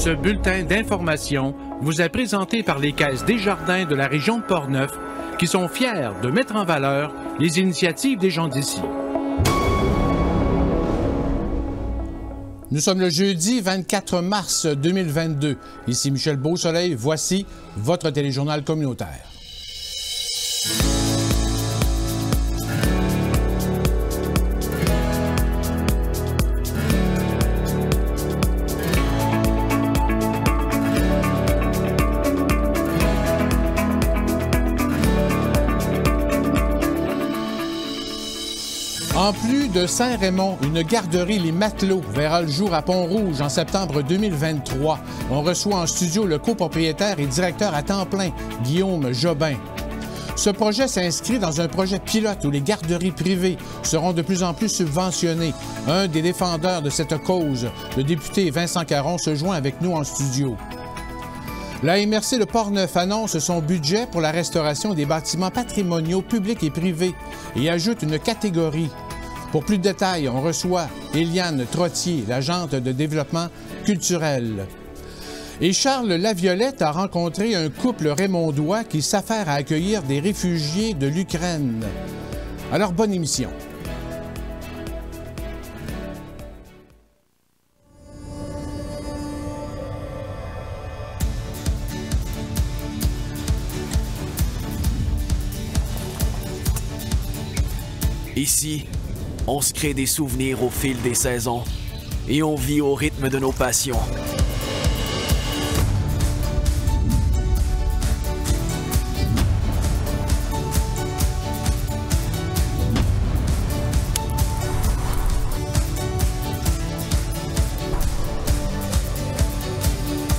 Ce bulletin d'information vous est présenté par les Caisses Desjardins de la région de Portneuf qui sont fiers de mettre en valeur les initiatives des gens d'ici. Nous sommes le jeudi 24 mars 2022. Ici Michel Beausoleil, voici votre téléjournal communautaire. En plus de Saint-Raymond, une garderie Les Matelots verra le jour à Pont-Rouge en septembre 2023. On reçoit en studio le copropriétaire et directeur à temps plein, Guillaume Jobin. Ce projet s'inscrit dans un projet pilote où les garderies privées seront de plus en plus subventionnées. Un des défendeurs de cette cause, le député Vincent Caron, se joint avec nous en studio. La MRC de Portneuf annonce son budget pour la restauration des bâtiments patrimoniaux publics et privés et ajoute une catégorie. Pour plus de détails, on reçoit Éliane Trottier, l'agente de développement culturel. Et Charles Laviolette a rencontré un couple raymondois qui s'affaire à accueillir des réfugiés de l'Ukraine. Alors, bonne émission. Ici, on se crée des souvenirs au fil des saisons et on vit au rythme de nos passions.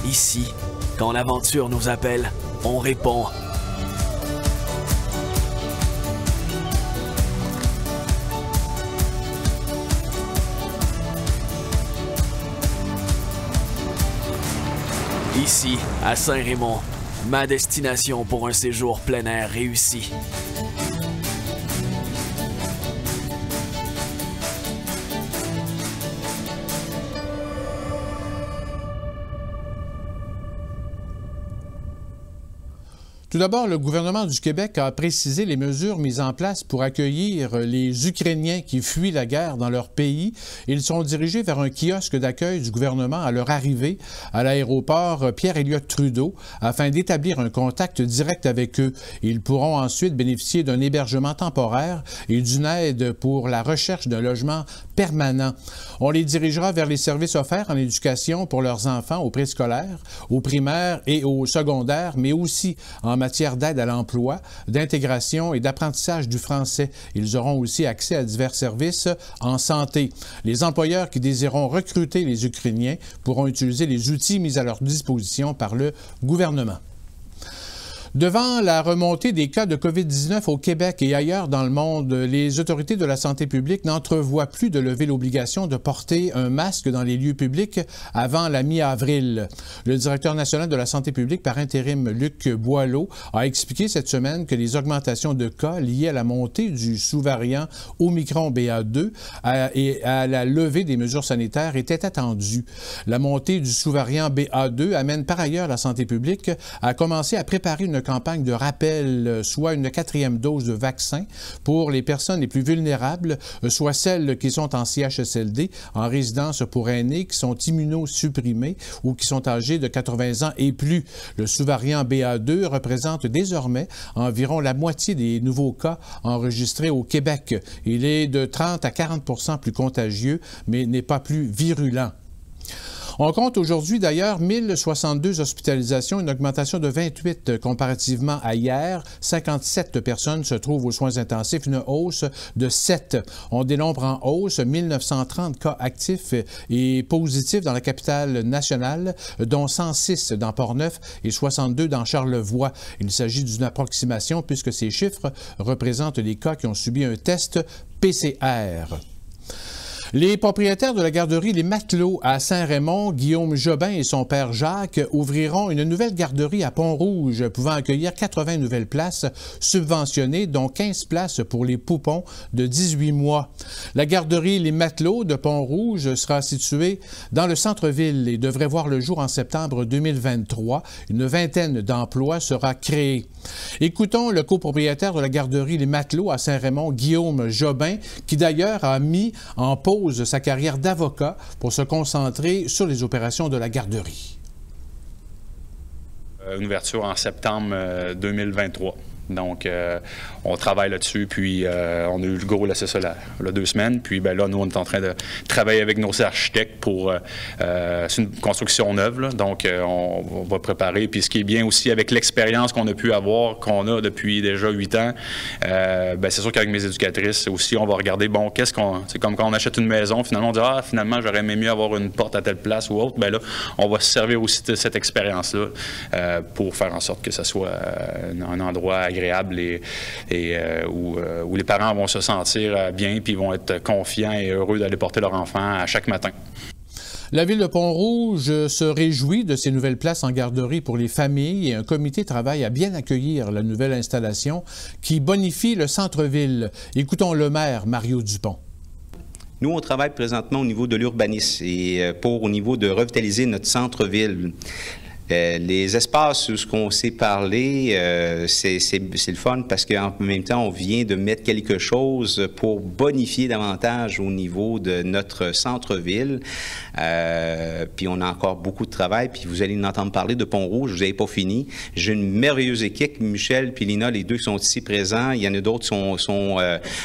Ici, quand l'aventure nous appelle, on répond. Ici, à Saint-Raymond, ma destination pour un séjour plein air réussi. Tout d'abord, le gouvernement du Québec a précisé les mesures mises en place pour accueillir les Ukrainiens qui fuient la guerre dans leur pays. Ils sont dirigés vers un kiosque d'accueil du gouvernement à leur arrivée à l'aéroport Pierre-Elliott Trudeau afin d'établir un contact direct avec eux. Ils pourront ensuite bénéficier d'un hébergement temporaire et d'une aide pour la recherche d'un logement permanent. On les dirigera vers les services offerts en éducation pour leurs enfants au préscolaire, au primaire et au secondaire, mais aussi en matière d'aide à l'emploi, d'intégration et d'apprentissage du français. Ils auront aussi accès à divers services en santé. Les employeurs qui désireront recruter les Ukrainiens pourront utiliser les outils mis à leur disposition par le gouvernement. Devant la remontée des cas de COVID-19 au Québec et ailleurs dans le monde, les autorités de la santé publique n'entrevoient plus de lever l'obligation de porter un masque dans les lieux publics avant la mi-avril. Le directeur national de la santé publique par intérim, Luc Boileau, a expliqué cette semaine que les augmentations de cas liées à la montée du sous-variant Omicron BA2 et à la levée des mesures sanitaires étaient attendues. La montée du sous-variant BA2 amène par ailleurs la santé publique à commencer à préparer une campagne de rappel, soit une 4e dose de vaccin pour les personnes les plus vulnérables, soit celles qui sont en CHSLD, en résidence pour aînés, qui sont immunosupprimés ou qui sont âgés de 80 ans et plus. Le sous-variant BA2 représente désormais environ la moitié des nouveaux cas enregistrés au Québec. Il est de 30 à 40% plus contagieux, mais n'est pas plus virulent. On compte aujourd'hui d'ailleurs 1062 hospitalisations, une augmentation de 28 comparativement à hier. 57 personnes se trouvent aux soins intensifs, une hausse de 7. On dénombre en hausse 1930 cas actifs et positifs dans la capitale nationale, dont 106 dans Portneuf et 62 dans Charlevoix. Il s'agit d'une approximation puisque ces chiffres représentent les cas qui ont subi un test PCR. Les propriétaires de la garderie Les Matelots à Saint-Raymond, Guillaume Jobin et son père Jacques, ouvriront une nouvelle garderie à Pont-Rouge, pouvant accueillir 80 nouvelles places subventionnées, dont 15 places pour les poupons de 18 mois. La garderie Les Matelots de Pont-Rouge sera située dans le centre-ville et devrait voir le jour en septembre 2023. Une vingtaine d'emplois sera créée. Écoutons le copropriétaire de la garderie Les Matelots à Saint-Raymond, Guillaume Jobin, qui d'ailleurs a mis en pause sa carrière d'avocat pour se concentrer sur les opérations de la garderie. Une ouverture en septembre 2023. Donc, on travaille là-dessus, puis on a eu le go, là, c'est ça, là, 2 semaines. Puis là, nous, on est en train de travailler avec nos architectes pour... c'est une construction neuve, là, donc on va préparer. Puis ce qui est bien aussi, avec l'expérience qu'on a pu avoir, qu'on a depuis déjà 8 ans, c'est sûr qu'avec mes éducatrices aussi, on va regarder, bon, qu'est-ce qu'on... C'est comme quand on achète une maison, finalement, on dit, ah, finalement, j'aurais aimé mieux avoir une porte à telle place ou autre. Bien là, on va se servir aussi de cette expérience-là pour faire en sorte que ça soit un endroit agréable où les parents vont se sentir bien puis vont être confiants et heureux d'aller porter leur enfant à chaque matin. La Ville de Pont-Rouge se réjouit de ces nouvelles places en garderie pour les familles et un comité travaille à bien accueillir la nouvelle installation qui bonifie le centre-ville. Écoutons le maire, Mario Dupont. Nous, on travaille présentement au niveau de l'urbanisme et au niveau de revitaliser notre centre-ville. Les espaces où ce qu'on s'est parlé, c'est le fun parce qu'en même temps, on vient de mettre quelque chose pour bonifier davantage au niveau de notre centre-ville. Puis on a encore beaucoup de travail. Puis vous allez en entendre parler de Pont-Rouge. Vous n'avez pas fini. J'ai une merveilleuse équipe. Michel puis Lina, les deux qui sont ici présents. Il y en a d'autres qui sont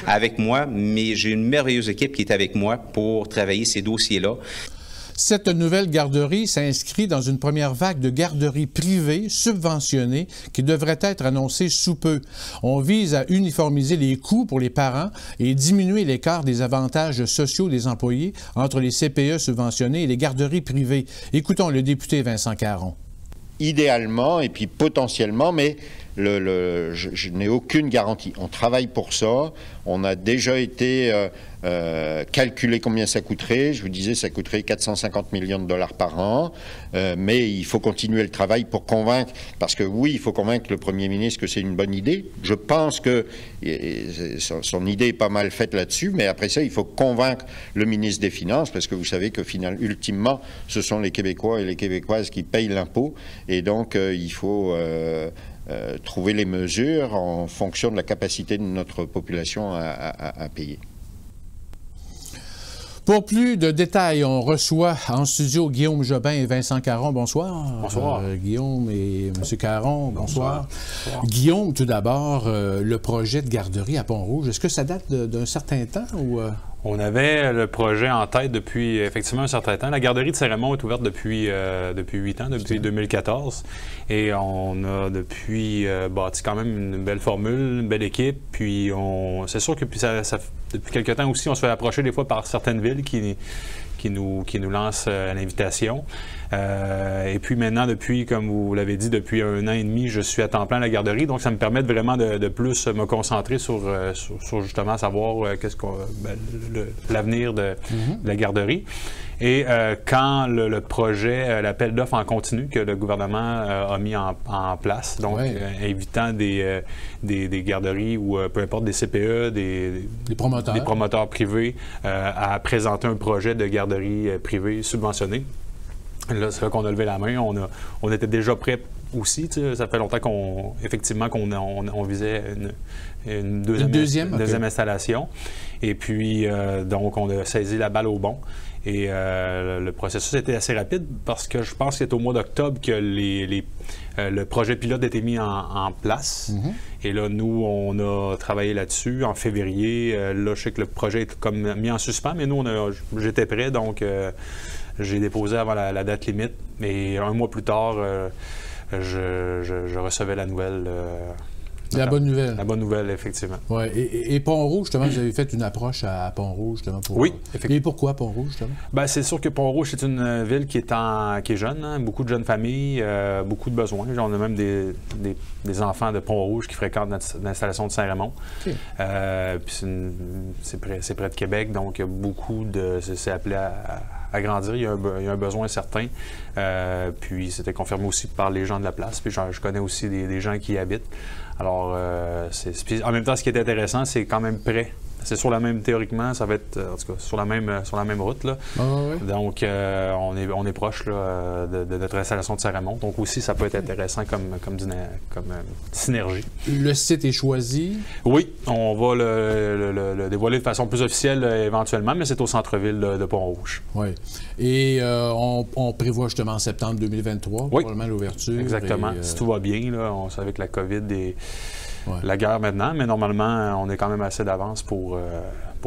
avec moi. Mais j'ai une merveilleuse équipe qui est avec moi pour travailler ces dossiers-là. Cette nouvelle garderie s'inscrit dans une première vague de garderies privées subventionnées qui devrait être annoncée sous peu. On vise à uniformiser les coûts pour les parents et diminuer l'écart des avantages sociaux des employés entre les CPE subventionnés et les garderies privées. Écoutons le député Vincent Caron. Idéalement et puis potentiellement, mais je n'ai aucune garantie. On travaille pour ça. On a déjà été calculé combien ça coûterait. Je vous disais, ça coûterait 450 millions de dollars par an. Mais il faut continuer le travail pour convaincre. Parce que oui, il faut convaincre le Premier ministre que c'est une bonne idée. Je pense que son idée est pas mal faite là-dessus. Mais après ça, il faut convaincre le ministre des Finances. Parce que vous savez que ultimement, ce sont les Québécois et les Québécoises qui payent l'impôt. Et donc, il faut... trouver les mesures en fonction de la capacité de notre population à payer. Pour plus de détails, on reçoit en studio Guillaume Jobin et Vincent Caron. Bonsoir. Bonsoir. Guillaume et M. Caron, bonsoir. Bonsoir. Guillaume, tout d'abord, le projet de garderie à Pont-Rouge, est-ce que ça date d'un certain temps ou... On avait le projet en tête depuis effectivement un certain temps. La garderie de Saint-Raymond est ouverte depuis 8 ans, depuis 2014. Et on a depuis bâti quand même une belle formule, une belle équipe. Puis c'est sûr que depuis quelque temps aussi, on se fait approcher des fois par certaines villes qui nous lancent l'invitation. Et puis maintenant, comme vous l'avez dit, depuis 1 an et demi, je suis à temps plein à la garderie. Donc, ça me permet vraiment de plus me concentrer sur justement savoir l'avenir de la garderie. Et quand le projet, l'appel d'offres en continu que le gouvernement a mis en place, donc invitant des garderies ou peu importe des CPE, des promoteurs privés à présenter un projet de garderie privée subventionnée. Là, c'est là qu'on a levé la main. On était déjà prêts aussi. Ça fait longtemps qu'on visait une deuxième installation. Et puis, donc, on a saisi la balle au bon. Et le processus était assez rapide parce que je pense que c'est au mois d'octobre que le projet pilote a été mis en place. Et là, nous, on a travaillé là-dessus en février. Là, je sais que le projet est comme mis en suspens, mais nous, j'étais prêt, donc j'ai déposé avant la date limite. Et 1 mois plus tard, je recevais la nouvelle C'est la bonne nouvelle. La bonne nouvelle, effectivement. Ouais. Et Pont-Rouge, justement, vous avez fait une approche à Pont-Rouge, justement. Oui, effectivement. Et pourquoi Pont-Rouge, justement? Bien, c'est sûr que Pont-Rouge, c'est une ville qui est jeune, hein? Beaucoup de jeunes familles, beaucoup de besoins. On a même des enfants de Pont-Rouge qui fréquentent l'installation de Saint-Raymond. Okay. Puis c'est près de Québec, donc il y a beaucoup de... C'est appelé à grandir. Il y a un besoin certain. Puis c'était confirmé aussi par les gens de la place. Puis je connais aussi des gens qui y habitent. Alors, en même temps, ce qui est intéressant, c'est quand même près. C'est sur la même, théoriquement, ça va être, en tout cas, sur la même route, là. Oui. Donc, on est proche là, de notre installation de Saint-Raymond. Donc aussi, ça peut être intéressant comme synergie. Le site est choisi? Oui, on va le dévoiler de façon plus officielle éventuellement, mais c'est au centre-ville de Pont-Rouge. Oui. Et on prévoit justement en septembre 2023, probablement l'ouverture. Exactement. Si tout va bien, là, on sait avec la COVID la guerre maintenant, mais normalement, on est quand même assez d'avance pour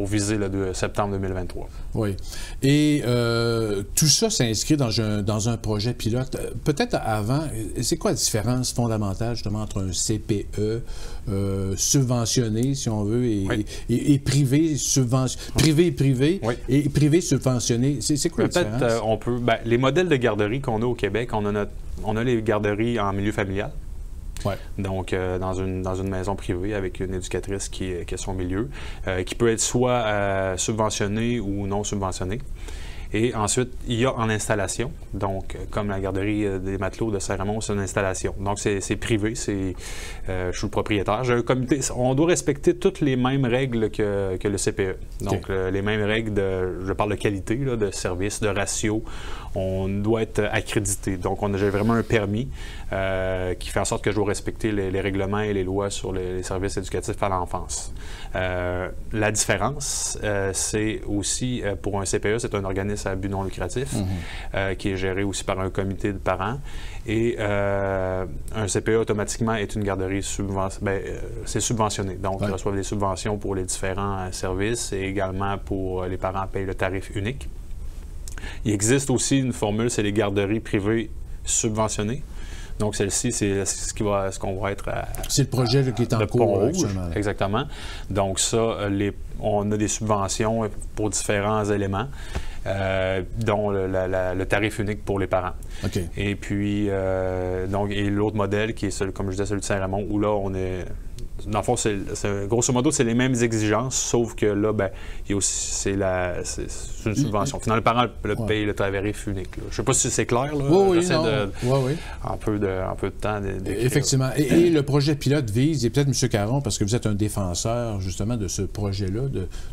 viser le 2 septembre 2023. Oui. Et tout ça s'inscrit dans un projet pilote. Peut-être avant, c'est quoi la différence fondamentale justement entre un CPE subventionné, si on veut, et privé privé, et privé subventionné? C'est quoi la différence? Peut-être on peut... les modèles de garderie qu'on a au Québec, on a les garderies en milieu familial. Ouais. Donc, dans une maison privée avec une éducatrice qui est son milieu, qui peut être soit subventionnée ou non subventionnée. Et ensuite, il y a en installation, donc comme la garderie des matelots de Saint-Raymond, c'est une installation. Donc, c'est privé, je suis le propriétaire. J'ai un comité, on doit respecter toutes les mêmes règles que le CPE. Donc, les mêmes règles je parle de qualité, là, de service, de ratio. On doit être accrédité. Donc, j'ai vraiment un permis qui fait en sorte que je dois respecter les règlements et les lois sur les services éducatifs à l'enfance. La différence, c'est aussi, pour un CPE, c'est un organisme à but non lucratif qui est géré aussi par un comité de parents. Et un CPE, automatiquement, est une garderie c'est subventionné. Donc, ils reçoivent des subventions pour les différents services et également pour les parents payent le tarif unique. Il existe aussi une formule, c'est les garderies privées subventionnées. Donc, celle-ci, c'est ce qu'on va être à... C'est le projet qui est en cours actuellement. Exactement. Donc, ça, on a des subventions pour différents éléments, dont le tarif unique pour les parents. OK. Et puis, et l'autre modèle, qui est, comme je disais, celui de Saint-Raymond, où là, on est... Dans le fond, grosso modo, c'est les mêmes exigences, sauf que là, il y a aussi, c'est une subvention. Finalement, le parent paye le tarif unique. Là. Je ne sais pas si c'est clair. Là. Oui, j'essaie oui. Un peu de temps d'écrire. Effectivement. Et le projet pilote vise, et peut-être M. Caron, parce que vous êtes un défenseur justement de ce projet-là,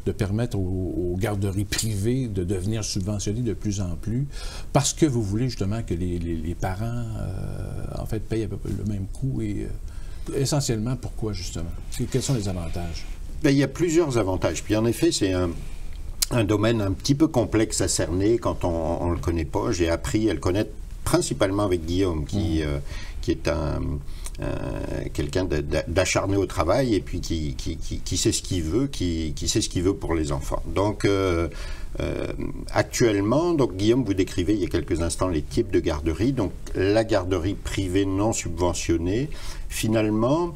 de permettre aux garderies privées de devenir subventionnées de plus en plus, parce que vous voulez justement que les parents, en fait, payent à peu près le même coût et... Essentiellement, pourquoi, justement? Quels sont les avantages? Bien, il y a plusieurs avantages. Puis, en effet, c'est un domaine un petit peu complexe à cerner quand on ne le connaît pas. J'ai appris à le connaître principalement avec Guillaume, qui est quelqu'un d'acharné au travail et puis qui sait ce qu'il veut, qui sait ce qu'il veut pour les enfants. Donc, actuellement, Guillaume, vous décrivez il y a quelques instants les types de garderies. Donc, la garderie privée non subventionnée, finalement,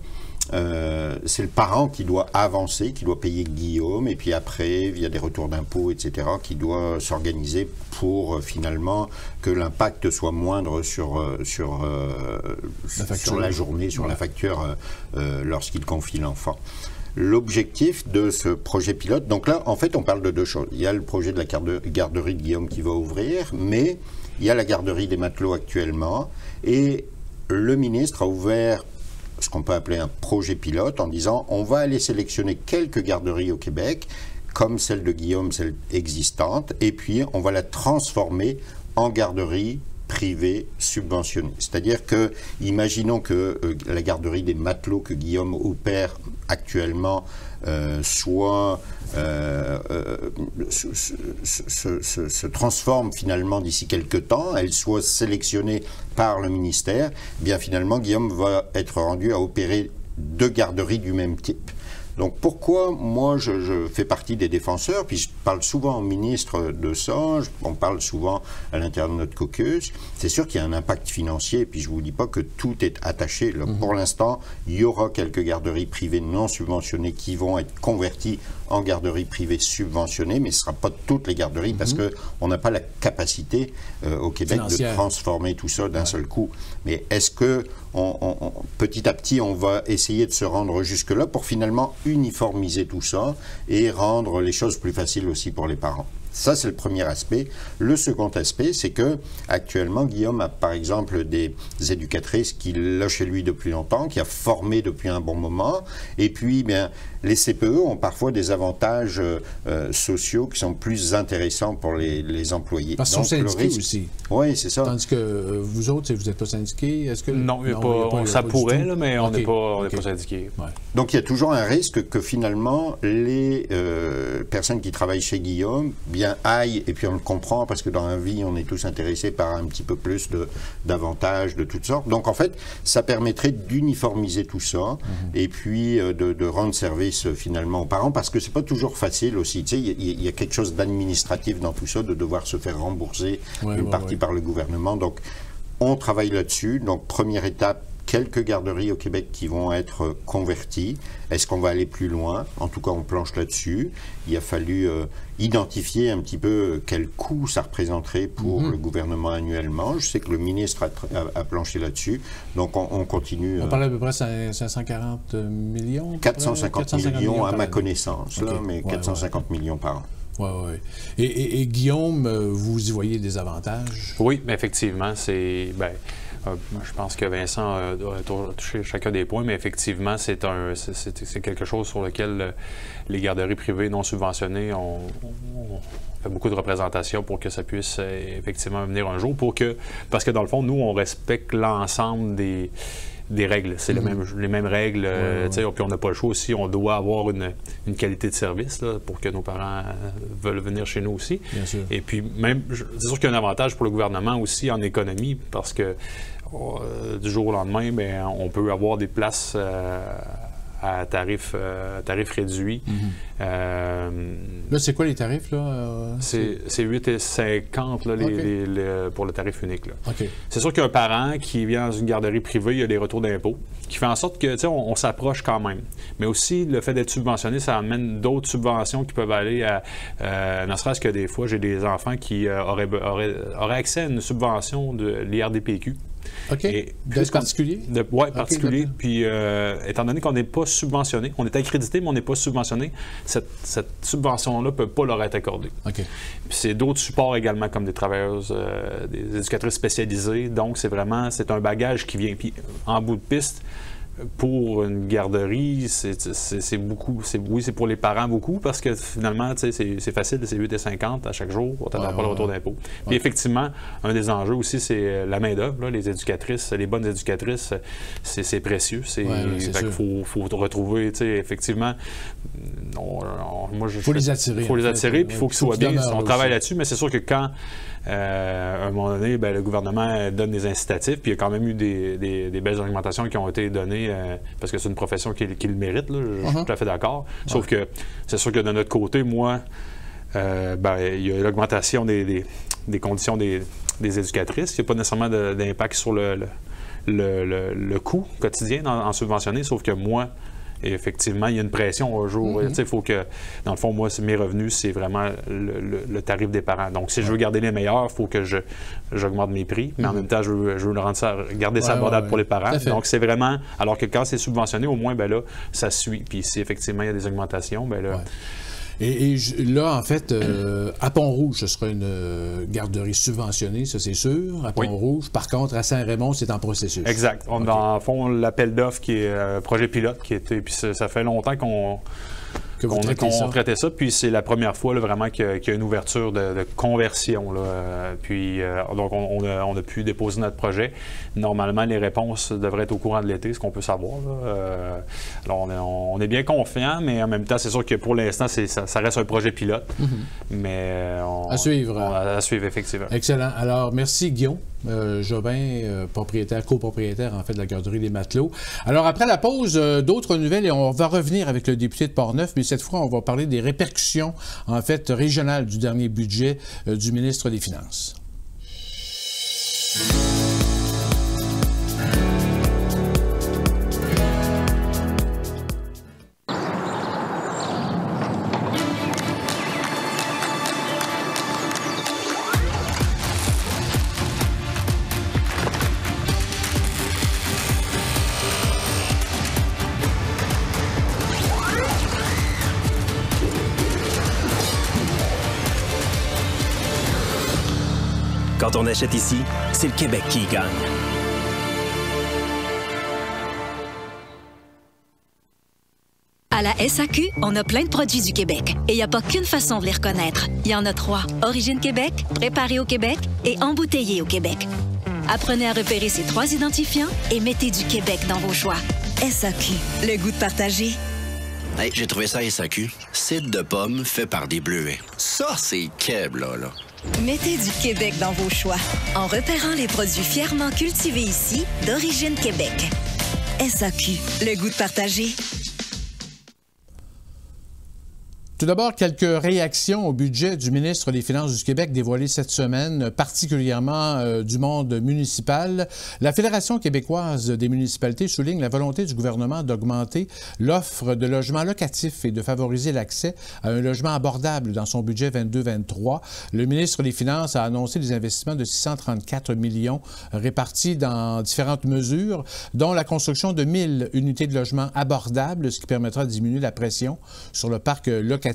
c'est le parent qui doit avancer, qui doit payer Guillaume, et puis après, via des retours d'impôts, etc., qui doit s'organiser pour finalement que l'impact soit moindre sur la journée, sur la facture lorsqu'il confie l'enfant. L'objectif de ce projet pilote, donc là, en fait, on parle de deux choses. Il y a le projet de la garderie de Guillaume qui va ouvrir, mais il y a la garderie des matelots actuellement, et le ministre a ouvert ce qu'on peut appeler un projet pilote en disant on va aller sélectionner quelques garderies au Québec, comme celle de Guillaume, celle existante, et puis on va la transformer en garderie privée subventionnée. C'est-à-dire que, imaginons que la garderie des matelots que Guillaume opère actuellement se transforme finalement d'ici quelques temps, elle soit sélectionnée par le ministère, bien finalement Guillaume va être rendu à opérer deux garderies du même type. Donc pourquoi moi je fais partie des défenseurs, puis je parle souvent au ministre de ça, on parle souvent à l'intérieur de notre caucus, c'est sûr qu'il y a un impact financier, puis je ne vous dis pas que tout est attaché. Là, pour l'instant, il y aura quelques garderies privées non subventionnées qui vont être converties en garderies privées subventionnées, mais ce ne sera pas toutes les garderies parce qu'on n'a pas la capacité au Québec de transformer tout ça d'un seul coup. Mais est-ce que petit à petit, on va essayer de se rendre jusque-là pour finalement uniformiser tout ça et rendre les choses plus faciles aussi pour les parents? Ça, c'est le premier aspect. Le second aspect, c'est que actuellement, Guillaume a par exemple des éducatrices qu'il a chez lui depuis longtemps, qui a formé depuis un bon moment. Et puis, bien, les CPE ont parfois des avantages sociaux qui sont plus intéressants pour les employés. Parce qu'ils sont syndiqués aussi. Oui, c'est ça. Tandis que vous autres, vous n'êtes pas syndiqués, est-ce que... Non, ça pourrait, là, mais on n'est pas syndiqués. Ouais. Donc, il y a toujours un risque que finalement, les personnes qui travaillent chez Guillaume, bien aillent, et puis on le comprend, parce que dans la vie, on est tous intéressés par un petit peu plus d'avantages de toutes sortes. Donc, en fait, ça permettrait d'uniformiser tout ça, et puis de rendre service finalement aux parents, parce que c'est pas toujours facile aussi. Tu sais, il y a quelque chose d'administratif dans tout ça, de devoir se faire rembourser une partie par le gouvernement. Donc, on travaille là-dessus. Donc, première étape, quelques garderies au Québec qui vont être converties. Est-ce qu'on va aller plus loin? En tout cas, on planche là-dessus. Il a fallu identifier un petit peu quel coût ça représenterait pour le gouvernement annuellement. Je sais que le ministre a planché là-dessus. Donc, on continue. On parle à peu près 540 millions? 450 millions à ma connaissance, là, mais 450 millions par an. Oui, oui. Et Guillaume, vous y voyez des avantages? Oui, mais effectivement, c'est... je pense que Vincent a touché chacun des points, mais effectivement, c'est quelque chose sur lequel les garderies privées non subventionnées ont fait beaucoup de représentation pour que ça puisse effectivement venir un jour, parce que dans le fond, nous, on respecte l'ensemble des règles. C'est les mêmes règles. Puis on n'a pas le choix aussi. On doit avoir une qualité de service là, pour que nos parents veulent venir chez nous aussi. Bien sûr. Et puis, même, c'est sûr qu'il y a un avantage pour le gouvernement aussi en économie parce que du jour au lendemain, bien, on peut avoir des places à tarif réduit. Là, c'est quoi les tarifs? Là? C'est 8,50 là, pour le tarif unique. Là. Okay. C'est sûr qu'un parent qui vient dans une garderie privée, il y a des retours d'impôts, qui fait en sorte que on s'approche quand même. Mais aussi, le fait d'être subventionné, ça amène d'autres subventions qui peuvent aller à... ne serait-ce que des fois, j'ai des enfants qui auraient accès à une subvention de l'IRDPQ. OK. De particulier? Oui, particulier. Puis, étant donné qu'on n'est pas subventionné, on est accrédité, mais on n'est pas subventionné, cette subvention-là ne peut pas leur être accordée. OK. Puis, c'est d'autres supports également, comme des travailleuses, des éducatrices spécialisées. Donc, c'est un bagage qui vient. Puis, en bout de piste, pour une garderie, c'est beaucoup. Oui, c'est pour les parents beaucoup parce que finalement, c'est facile, c'est 8,50 à chaque jour, on n'a pas le retour d'impôt. Puis effectivement, un des enjeux aussi, c'est la main-d'œuvre. Les éducatrices, les bonnes éducatrices, c'est précieux. Il faut retrouver, effectivement. Il faut les attirer. Il faut les attirer, puis il faut qu'ils soient bien. On travaille là-dessus, mais c'est sûr que quand. À un moment donné, le gouvernement donne des incitatifs, puis il y a quand même eu des belles augmentations qui ont été données parce que c'est une profession qui le mérite, là, je suis tout à fait d'accord. Sauf que c'est sûr que de notre côté, moi, il y a l'augmentation des conditions des éducatrices. Il n'y a pas nécessairement d'impact sur le coût quotidien en subventionné, sauf que moi, et effectivement, il y a une pression un jour. Il faut que, dans le fond, moi, mes revenus, c'est vraiment le tarif des parents. Donc, si je veux garder les meilleurs, il faut que j'augmente mes prix, mais en même temps, je veux garder ça abordable pour les parents. Donc, c'est vraiment... Alors que quand c'est subventionné, au moins, là, ça suit. Puis si effectivement, il y a des augmentations, là... Et là, en fait, à Pont-Rouge, ce sera une garderie subventionnée, ça c'est sûr, à Pont-Rouge. Par contre, à Saint-Raymond, c'est en processus. Exact. On a en fond l'appel d'offres qui est projet pilote, qui était, puis ça fait longtemps qu'on traitait ça, puis c'est la première fois là, vraiment qu'il y a une ouverture de conversion. Là. Donc, on a pu déposer notre projet. Normalement, les réponses devraient être au courant de l'été, ce qu'on peut savoir. Là. Alors, on est bien confiant, mais en même temps, c'est sûr que pour l'instant, ça reste un projet pilote. Mais à suivre. À suivre, effectivement. Excellent. Alors, merci, Guillaume. Jobin, copropriétaire en fait de la garderie des Matelots. Alors après la pause, d'autres nouvelles et on va revenir avec le député de Portneuf, mais cette fois on va parler des répercussions en fait régionales du dernier budget du ministre des Finances. Quand on achète ici, c'est le Québec qui y gagne. À la SAQ, on a plein de produits du Québec. Et il n'y a pas qu'une façon de les reconnaître. Il y en a 3. Origine Québec, préparé au Québec et embouteillé au Québec. Apprenez à repérer ces 3 identifiants et mettez du Québec dans vos choix. SAQ, le goût de partager. Hey, j'ai trouvé ça à SAQ. Cidre de pomme fait par des bleuets. Ça, c'est Keb, là. Mettez du Québec dans vos choix en repérant les produits fièrement cultivés ici d'Origine Québec. SAQ, le goût de partager. Tout d'abord, quelques réactions au budget du ministre des Finances du Québec dévoilé cette semaine, particulièrement du monde municipal. La Fédération québécoise des municipalités souligne la volonté du gouvernement d'augmenter l'offre de logements locatifs et de favoriser l'accès à un logement abordable dans son budget 22-23. Le ministre des Finances a annoncé des investissements de 634 millions répartis dans différentes mesures, dont la construction de 1000 unités de logements abordables, ce qui permettra de diminuer la pression sur le parc locatif.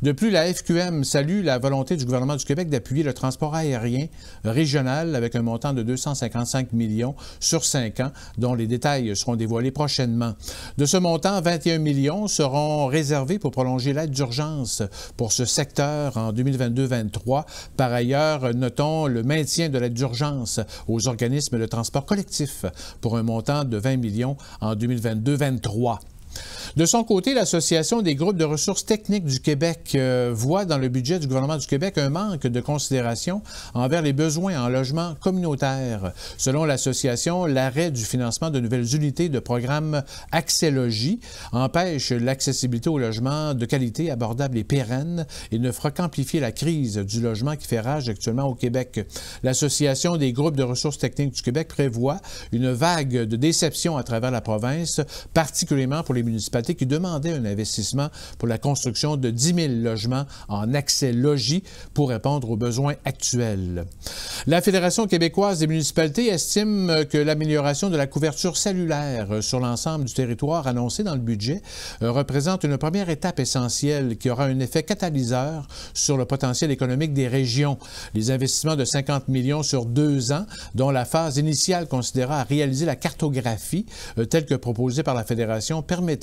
De plus, la FQM salue la volonté du gouvernement du Québec d'appuyer le transport aérien régional avec un montant de 255 millions sur 5 ans, dont les détails seront dévoilés prochainement. De ce montant, 21 millions seront réservés pour prolonger l'aide d'urgence pour ce secteur en 2022-23. Par ailleurs, notons le maintien de l'aide d'urgence aux organismes de transport collectif pour un montant de 20 millions en 2022-23. De son côté, l'Association des groupes de ressources techniques du Québec voit dans le budget du gouvernement du Québec un manque de considération envers les besoins en logement communautaire. Selon l'association, l'arrêt du financement de nouvelles unités de programme Accès Logis empêche l'accessibilité au logement de qualité, abordable et pérenne et ne fera qu'amplifier la crise du logement qui fait rage actuellement au Québec. L'Association des groupes de ressources techniques du Québec prévoit une vague de déception à travers la province, particulièrement pour les municipalités qui demandaient un investissement pour la construction de 10 000 logements en accès logis pour répondre aux besoins actuels. La Fédération québécoise des municipalités estime que l'amélioration de la couverture cellulaire sur l'ensemble du territoire annoncée dans le budget représente une première étape essentielle qui aura un effet catalyseur sur le potentiel économique des régions. Les investissements de 50 millions sur 2 ans, dont la phase initiale considérera à réaliser la cartographie telle que proposée par la Fédération, permettra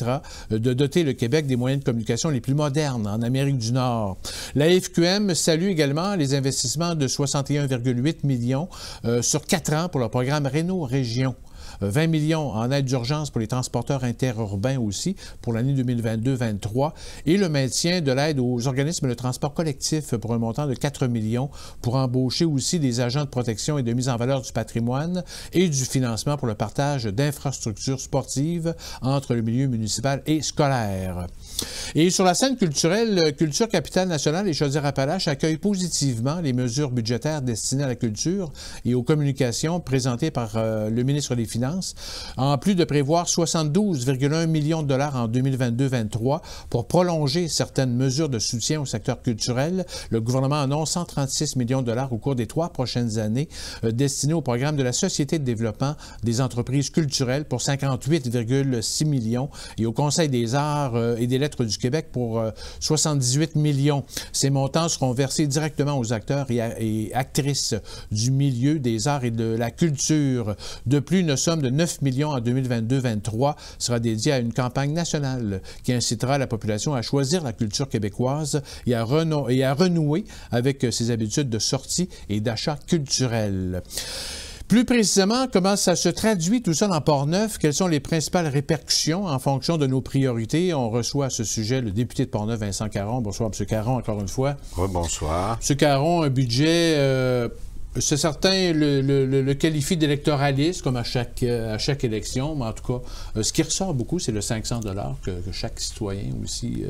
de doter le Québec des moyens de communication les plus modernes en Amérique du Nord. La FQM salue également les investissements de 61,8 millions sur 4 ans pour le programme Réno-Région. 20 millions en aide d'urgence pour les transporteurs interurbains aussi pour l'année 2022-23 et le maintien de l'aide aux organismes de transport collectif pour un montant de 4 millions pour embaucher aussi des agents de protection et de mise en valeur du patrimoine et du financement pour le partage d'infrastructures sportives entre le milieu municipal et scolaire. Et sur la scène culturelle, Culture Capitale Nationale et Chaudière-Appalaches accueillent positivement les mesures budgétaires destinées à la culture et aux communications présentées par le ministre des Finances, en plus de prévoir 72,1 millions de dollars en 2022-23 pour prolonger certaines mesures de soutien au secteur culturel. Le gouvernement annonce 136 millions de dollars au cours des 3 prochaines années destinés au programme de la Société de développement des entreprises culturelles pour 58,6 millions et au Conseil des arts et des lettres du Québec pour 78 millions. Ces montants seront versés directement aux acteurs et actrices du milieu des arts et de la culture. De plus, une somme de 9 millions en 2022-23 sera dédiée à une campagne nationale qui incitera la population à choisir la culture québécoise et à renouer avec ses habitudes de sortie et d'achat culturel. Plus précisément, comment ça se traduit tout ça dans Portneuf? Quelles sont les principales répercussions en fonction de nos priorités? On reçoit à ce sujet le député de Portneuf, Vincent Caron. Bonsoir, M. Caron, encore une fois. Oui, bonsoir. M. Caron, un budget C'est certain, le qualifie d'électoraliste, comme à chaque élection, mais en tout cas, ce qui ressort beaucoup, c'est le 500 $ que chaque citoyen aussi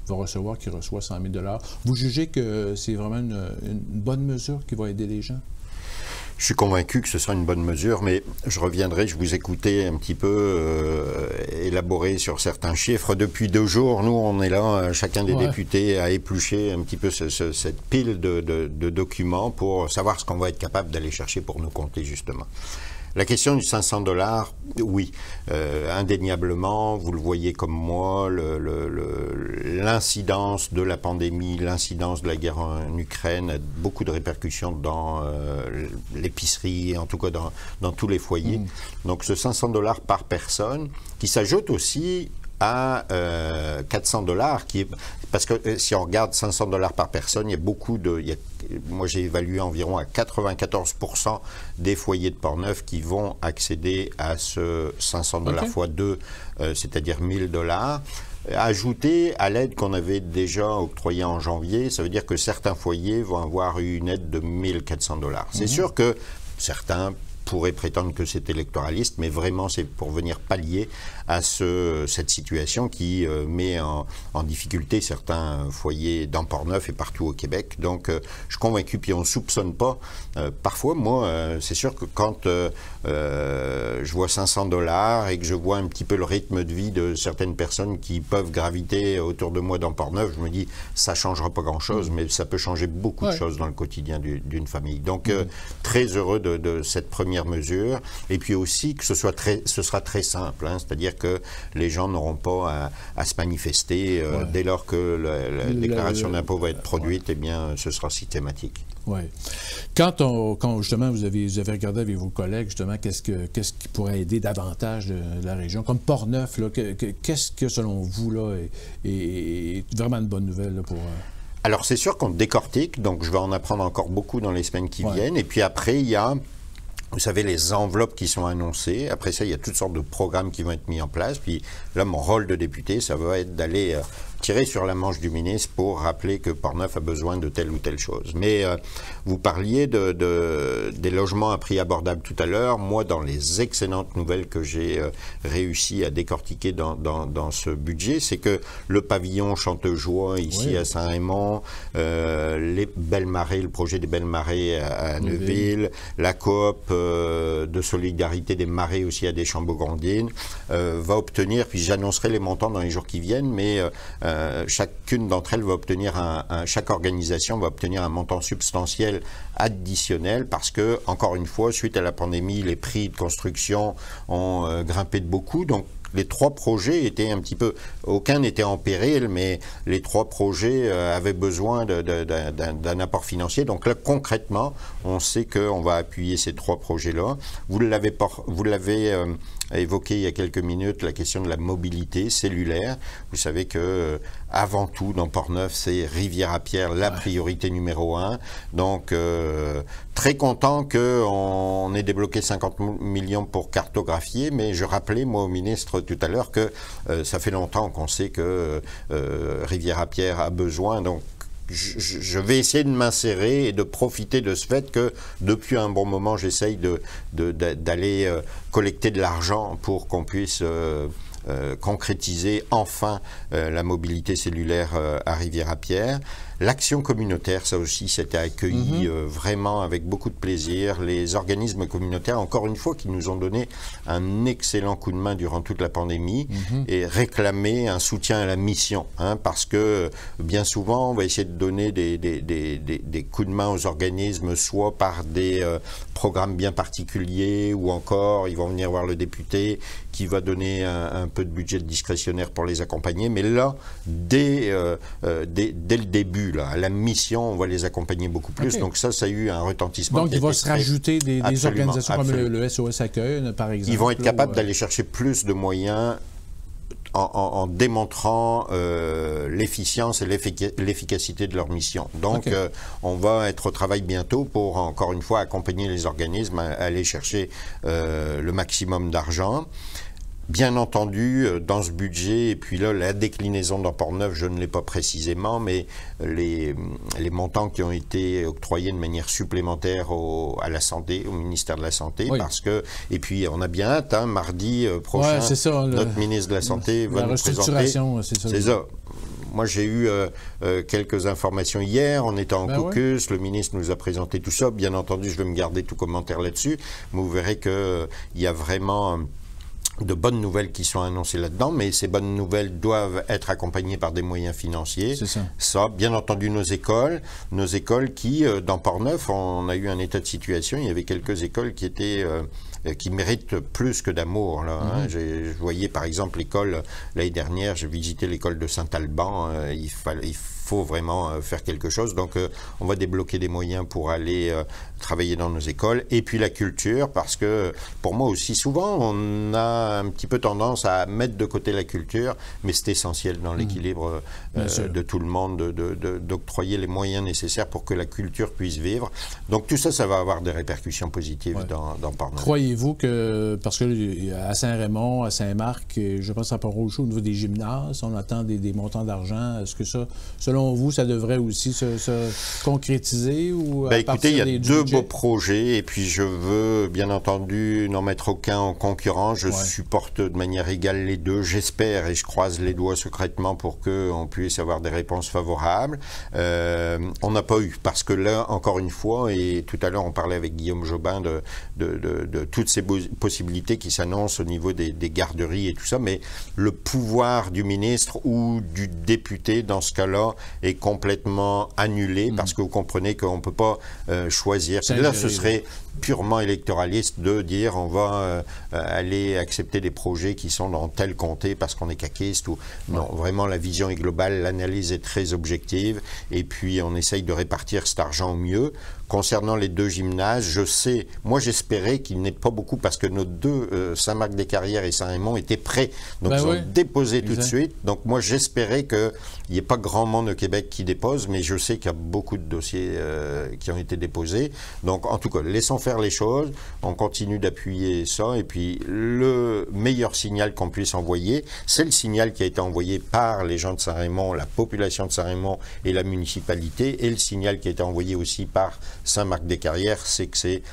va recevoir, qui reçoit 100 000 $. Vous jugez que c'est vraiment une bonne mesure qui va aider les gens? Je suis convaincu que ce sera une bonne mesure, mais je reviendrai, je vous écoutais un petit peu élaborer sur certains chiffres. Depuis 2 jours, nous, on est là, chacun des députés, à éplucher un petit peu cette pile de documents pour savoir ce qu'on va être capable d'aller chercher pour nous compter, justement. La question du 500 $, oui, indéniablement, vous le voyez comme moi, l'incidence de la pandémie, l'incidence de la guerre en Ukraine a beaucoup de répercussions dans l'épicerie, en tout cas dans tous les foyers. Donc ce 500 $ par personne, qui s'ajoute aussi à 400 $, parce que si on regarde 500 $ par personne, il y a beaucoup moi j'ai évalué environ à 94% des foyers de Portneuf qui vont accéder à ce 500 $ fois 2, c'est-à-dire 1 000 $. Ajouté à l'aide qu'on avait déjà octroyée en janvier, ça veut dire que certains foyers vont avoir une aide de 1 400 $. C'est sûr que certains pourrait prétendre que c'est électoraliste, mais vraiment c'est pour venir pallier à cette situation qui met en difficulté certains foyers dans Portneuf et partout au Québec. Donc je suis convaincu, puis on ne soupçonne pas. Parfois, moi, c'est sûr que quand je vois 500 $ et que je vois un petit peu le rythme de vie de certaines personnes qui peuvent graviter autour de moi dans Portneuf, je me dis, ça ne changera pas grand-chose, mais ça peut changer beaucoup de choses dans le quotidien d'une famille. Donc très heureux de cette première mesure, et puis aussi que ce sera très simple, hein, c'est-à-dire que les gens n'auront pas à se manifester dès lors que la déclaration d'impôt va être produite, eh bien ce sera systématique. Oui. Quand justement vous avez regardé avec vos collègues, justement, qu'est-ce qui pourrait aider davantage la région, comme Portneuf, qu'est-ce que selon vous là, est vraiment une bonne nouvelle là, pour... Alors c'est sûr qu'on décortique, donc je vais en apprendre encore beaucoup dans les semaines qui viennent, et puis après il y a... Vous savez, les enveloppes qui sont annoncées. Après ça, il y a toutes sortes de programmes qui vont être mis en place. Puis là, mon rôle de député, ça va être d'aller tirer sur la manche du ministre pour rappeler que Portneuf a besoin de telle ou telle chose. Mais vous parliez des logements à prix abordable tout à l'heure. Moi, dans les excellentes nouvelles que j'ai réussi à décortiquer dans ce budget, c'est que le pavillon Chantejoie ici à Saint-Raymond, les Belles-Marais, le projet des Belles-Marais à Neuville, la coop de solidarité des marais aussi à Deschambault-Grondines, va obtenir, puis j'annoncerai les montants dans les jours qui viennent, mais chacune d'entre elles va obtenir chaque organisation va obtenir un montant substantiel additionnel parce que, encore une fois, suite à la pandémie, les prix de construction ont grimpé de beaucoup. Donc, les 3 projets étaient un petit peu... Aucun n'était en péril, mais les 3 projets avaient besoin d'un apport financier. Donc là, concrètement, on sait qu'on va appuyer ces 3 projets-là. Vous l'avez évoqué il y a quelques minutes, la question de la mobilité cellulaire. Vous savez que avant tout, dans Portneuf, c'est Rivière-à-Pierre la priorité numéro 1. Donc, très content qu'on ait débloqué 50 millions pour cartographier, mais je rappelais, moi, au ministre tout à l'heure que ça fait longtemps qu'on sait que Rivière-à-Pierre a besoin. Donc, je vais essayer de m'insérer et de profiter de ce fait que depuis un bon moment, j'essaye d'aller collecter de l'argent pour qu'on puisse concrétiser enfin la mobilité cellulaire à Rivière-à-Pierre. L'action communautaire, ça aussi, c'était accueilli vraiment avec beaucoup de plaisir. Les organismes communautaires, encore une fois, qui nous ont donné un excellent coup de main durant toute la pandémie et réclamé un soutien à la mission. Hein, parce que bien souvent, on va essayer de donner des coups de main aux organismes, soit par des programmes bien particuliers, ou encore, ils vont venir voir le député qui va donner un peu de budget discrétionnaire pour les accompagner. Mais là, dès le début, là, à la mission, on va les accompagner beaucoup plus. Donc ça a eu un retentissement. Donc il va se rajouter des organisations comme le SOS Accueil, par exemple. Ils vont être capables d'aller chercher plus de moyens en démontrant l'efficience et l'efficacité de leur mission. Donc on va être au travail bientôt pour, encore une fois, accompagner les organismes à aller chercher le maximum d'argent. Bien entendu, dans ce budget, et puis là, la déclinaison dans Portneuf, je ne l'ai pas précisément, mais les montants qui ont été octroyés de manière supplémentaire à la santé, au ministère de la Santé, parce que, et puis on a bien hâte, hein, mardi prochain, notre ministre de la Santé va nous présenter. C'est ça. Moi, j'ai eu quelques informations hier. On était en caucus. Le ministre nous a présenté tout ça. Bien entendu, je vais me garder tout commentaire là-dessus. Mais vous verrez qu'il y a vraiment de bonnes nouvelles qui sont annoncées là-dedans, mais ces bonnes nouvelles doivent être accompagnées par des moyens financiers. C'est ça. Ça, bien entendu, nos écoles qui, dans Portneuf, on a eu un état de situation. Il y avait quelques écoles qui étaient qui méritent plus que d'amour. Hein. Je voyais par exemple l'école, l'année dernière, j'ai visité l'école de Saint-Alban, il faut vraiment faire quelque chose. Donc on va débloquer des moyens pour aller travailler dans nos écoles. Et puis la culture, parce que pour moi aussi, souvent on a un petit peu tendance à mettre de côté la culture, mais c'est essentiel dans l'équilibre de tout le monde, d'octroyer les moyens nécessaires pour que la culture puisse vivre. Donc tout ça, ça va avoir des répercussions positives dans Portneuf. Croyez-vous que, parce que à Saint-Raymond, à Saint-Marc, je pense à Port-Rouge, au niveau des gymnases, on attend des montants d'argent. Est-ce que ça, selon vous, ça devrait aussi se concrétiser ou à écoutez, il y a deux budgets? Beaux projets, et puis je veux bien entendu n'en mettre aucun en concurrence. Je supporte de manière égale les deux. J'espère et je croise les doigts secrètement pour qu'on puisse avoir des réponses favorables. On n'a pas eu, parce que là, encore une fois, et tout à l'heure on parlait avec Guillaume Jobin de toutes ces possibilités qui s'annoncent au niveau des garderies et tout ça, mais le pouvoir du ministre ou du député dans ce cas-là est complètement annulé, parce que vous comprenez qu'on ne peut pas choisir. Là, ce serait purement électoraliste de dire on va aller accepter des projets qui sont dans tel comté parce qu'on est caquiste. Non, vraiment la vision est globale, l'analyse est très objective, et puis on essaye de répartir cet argent au mieux. Concernant les deux gymnases, je sais, moi j'espérais qu'il n'ait pas beaucoup, parce que nos deux, Saint-Marc-des-Carrières et Saint-Raymond, étaient prêts. Donc ils ont déposé tout de suite. Donc moi j'espérais qu'il n'y ait pas grand monde au Québec qui dépose, mais je sais qu'il y a beaucoup de dossiers qui ont été déposés. Donc en tout cas, laissons faire les choses, on continue d'appuyer ça, et puis le meilleur signal qu'on puisse envoyer, c'est le signal qui a été envoyé par les gens de Saint-Raymond, la population de Saint-Raymond et la municipalité, et le signal qui a été envoyé aussi par Saint-Marc-des-Carrières, c'est que c'est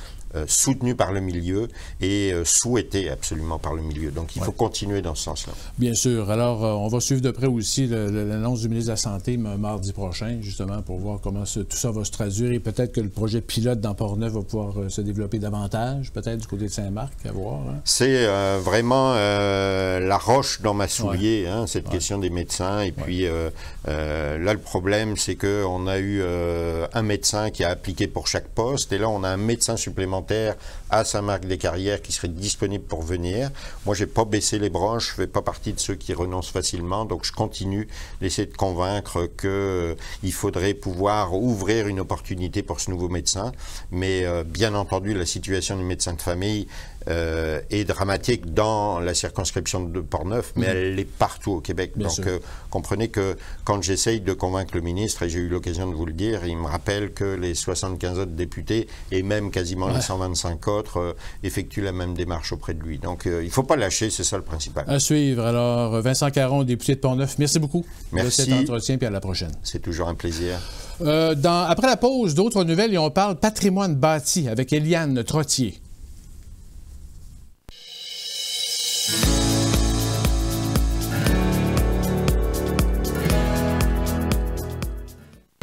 soutenu par le milieu et souhaité absolument par le milieu. Donc, il faut continuer dans ce sens-là. Bien sûr. Alors, on va suivre de près aussi l'annonce du ministre de la Santé mardi prochain, justement, pour voir comment tout ça va se traduire, et peut-être que le projet pilote dans Portneuf va pouvoir se développer davantage, peut-être du côté de Saint-Marc, à voir. Hein? C'est vraiment la roche dans ma soulier, hein, cette question des médecins. Et puis, là, le problème, c'est qu'on a eu un médecin qui a appliqué pour chaque poste, et là, on a un médecin supplémentaire à Saint-Marc-des-Carrières qui serait disponible pour venir. Moi, j'ai pas baissé les bras, je fais pas partie de ceux qui renoncent facilement, donc je continue d'essayer de convaincre qu'il faudrait pouvoir ouvrir une opportunité pour ce nouveau médecin. Mais bien entendu, la situation du médecin de famille est dramatique dans la circonscription de Portneuf, mais elle est partout au Québec. Bien donc, comprenez que quand j'essaye de convaincre le ministre, et j'ai eu l'occasion de vous le dire, il me rappelle que les 75 autres députés, et même quasiment les 125 autres, effectuent la même démarche auprès de lui. Donc, il ne faut pas lâcher, c'est ça le principal. À suivre. Alors, Vincent Caron, député de Portneuf, merci beaucoup de cet entretien, puis à la prochaine. C'est toujours un plaisir. Après la pause, d'autres nouvelles, et on parle patrimoine bâti avec Éliane Trottier.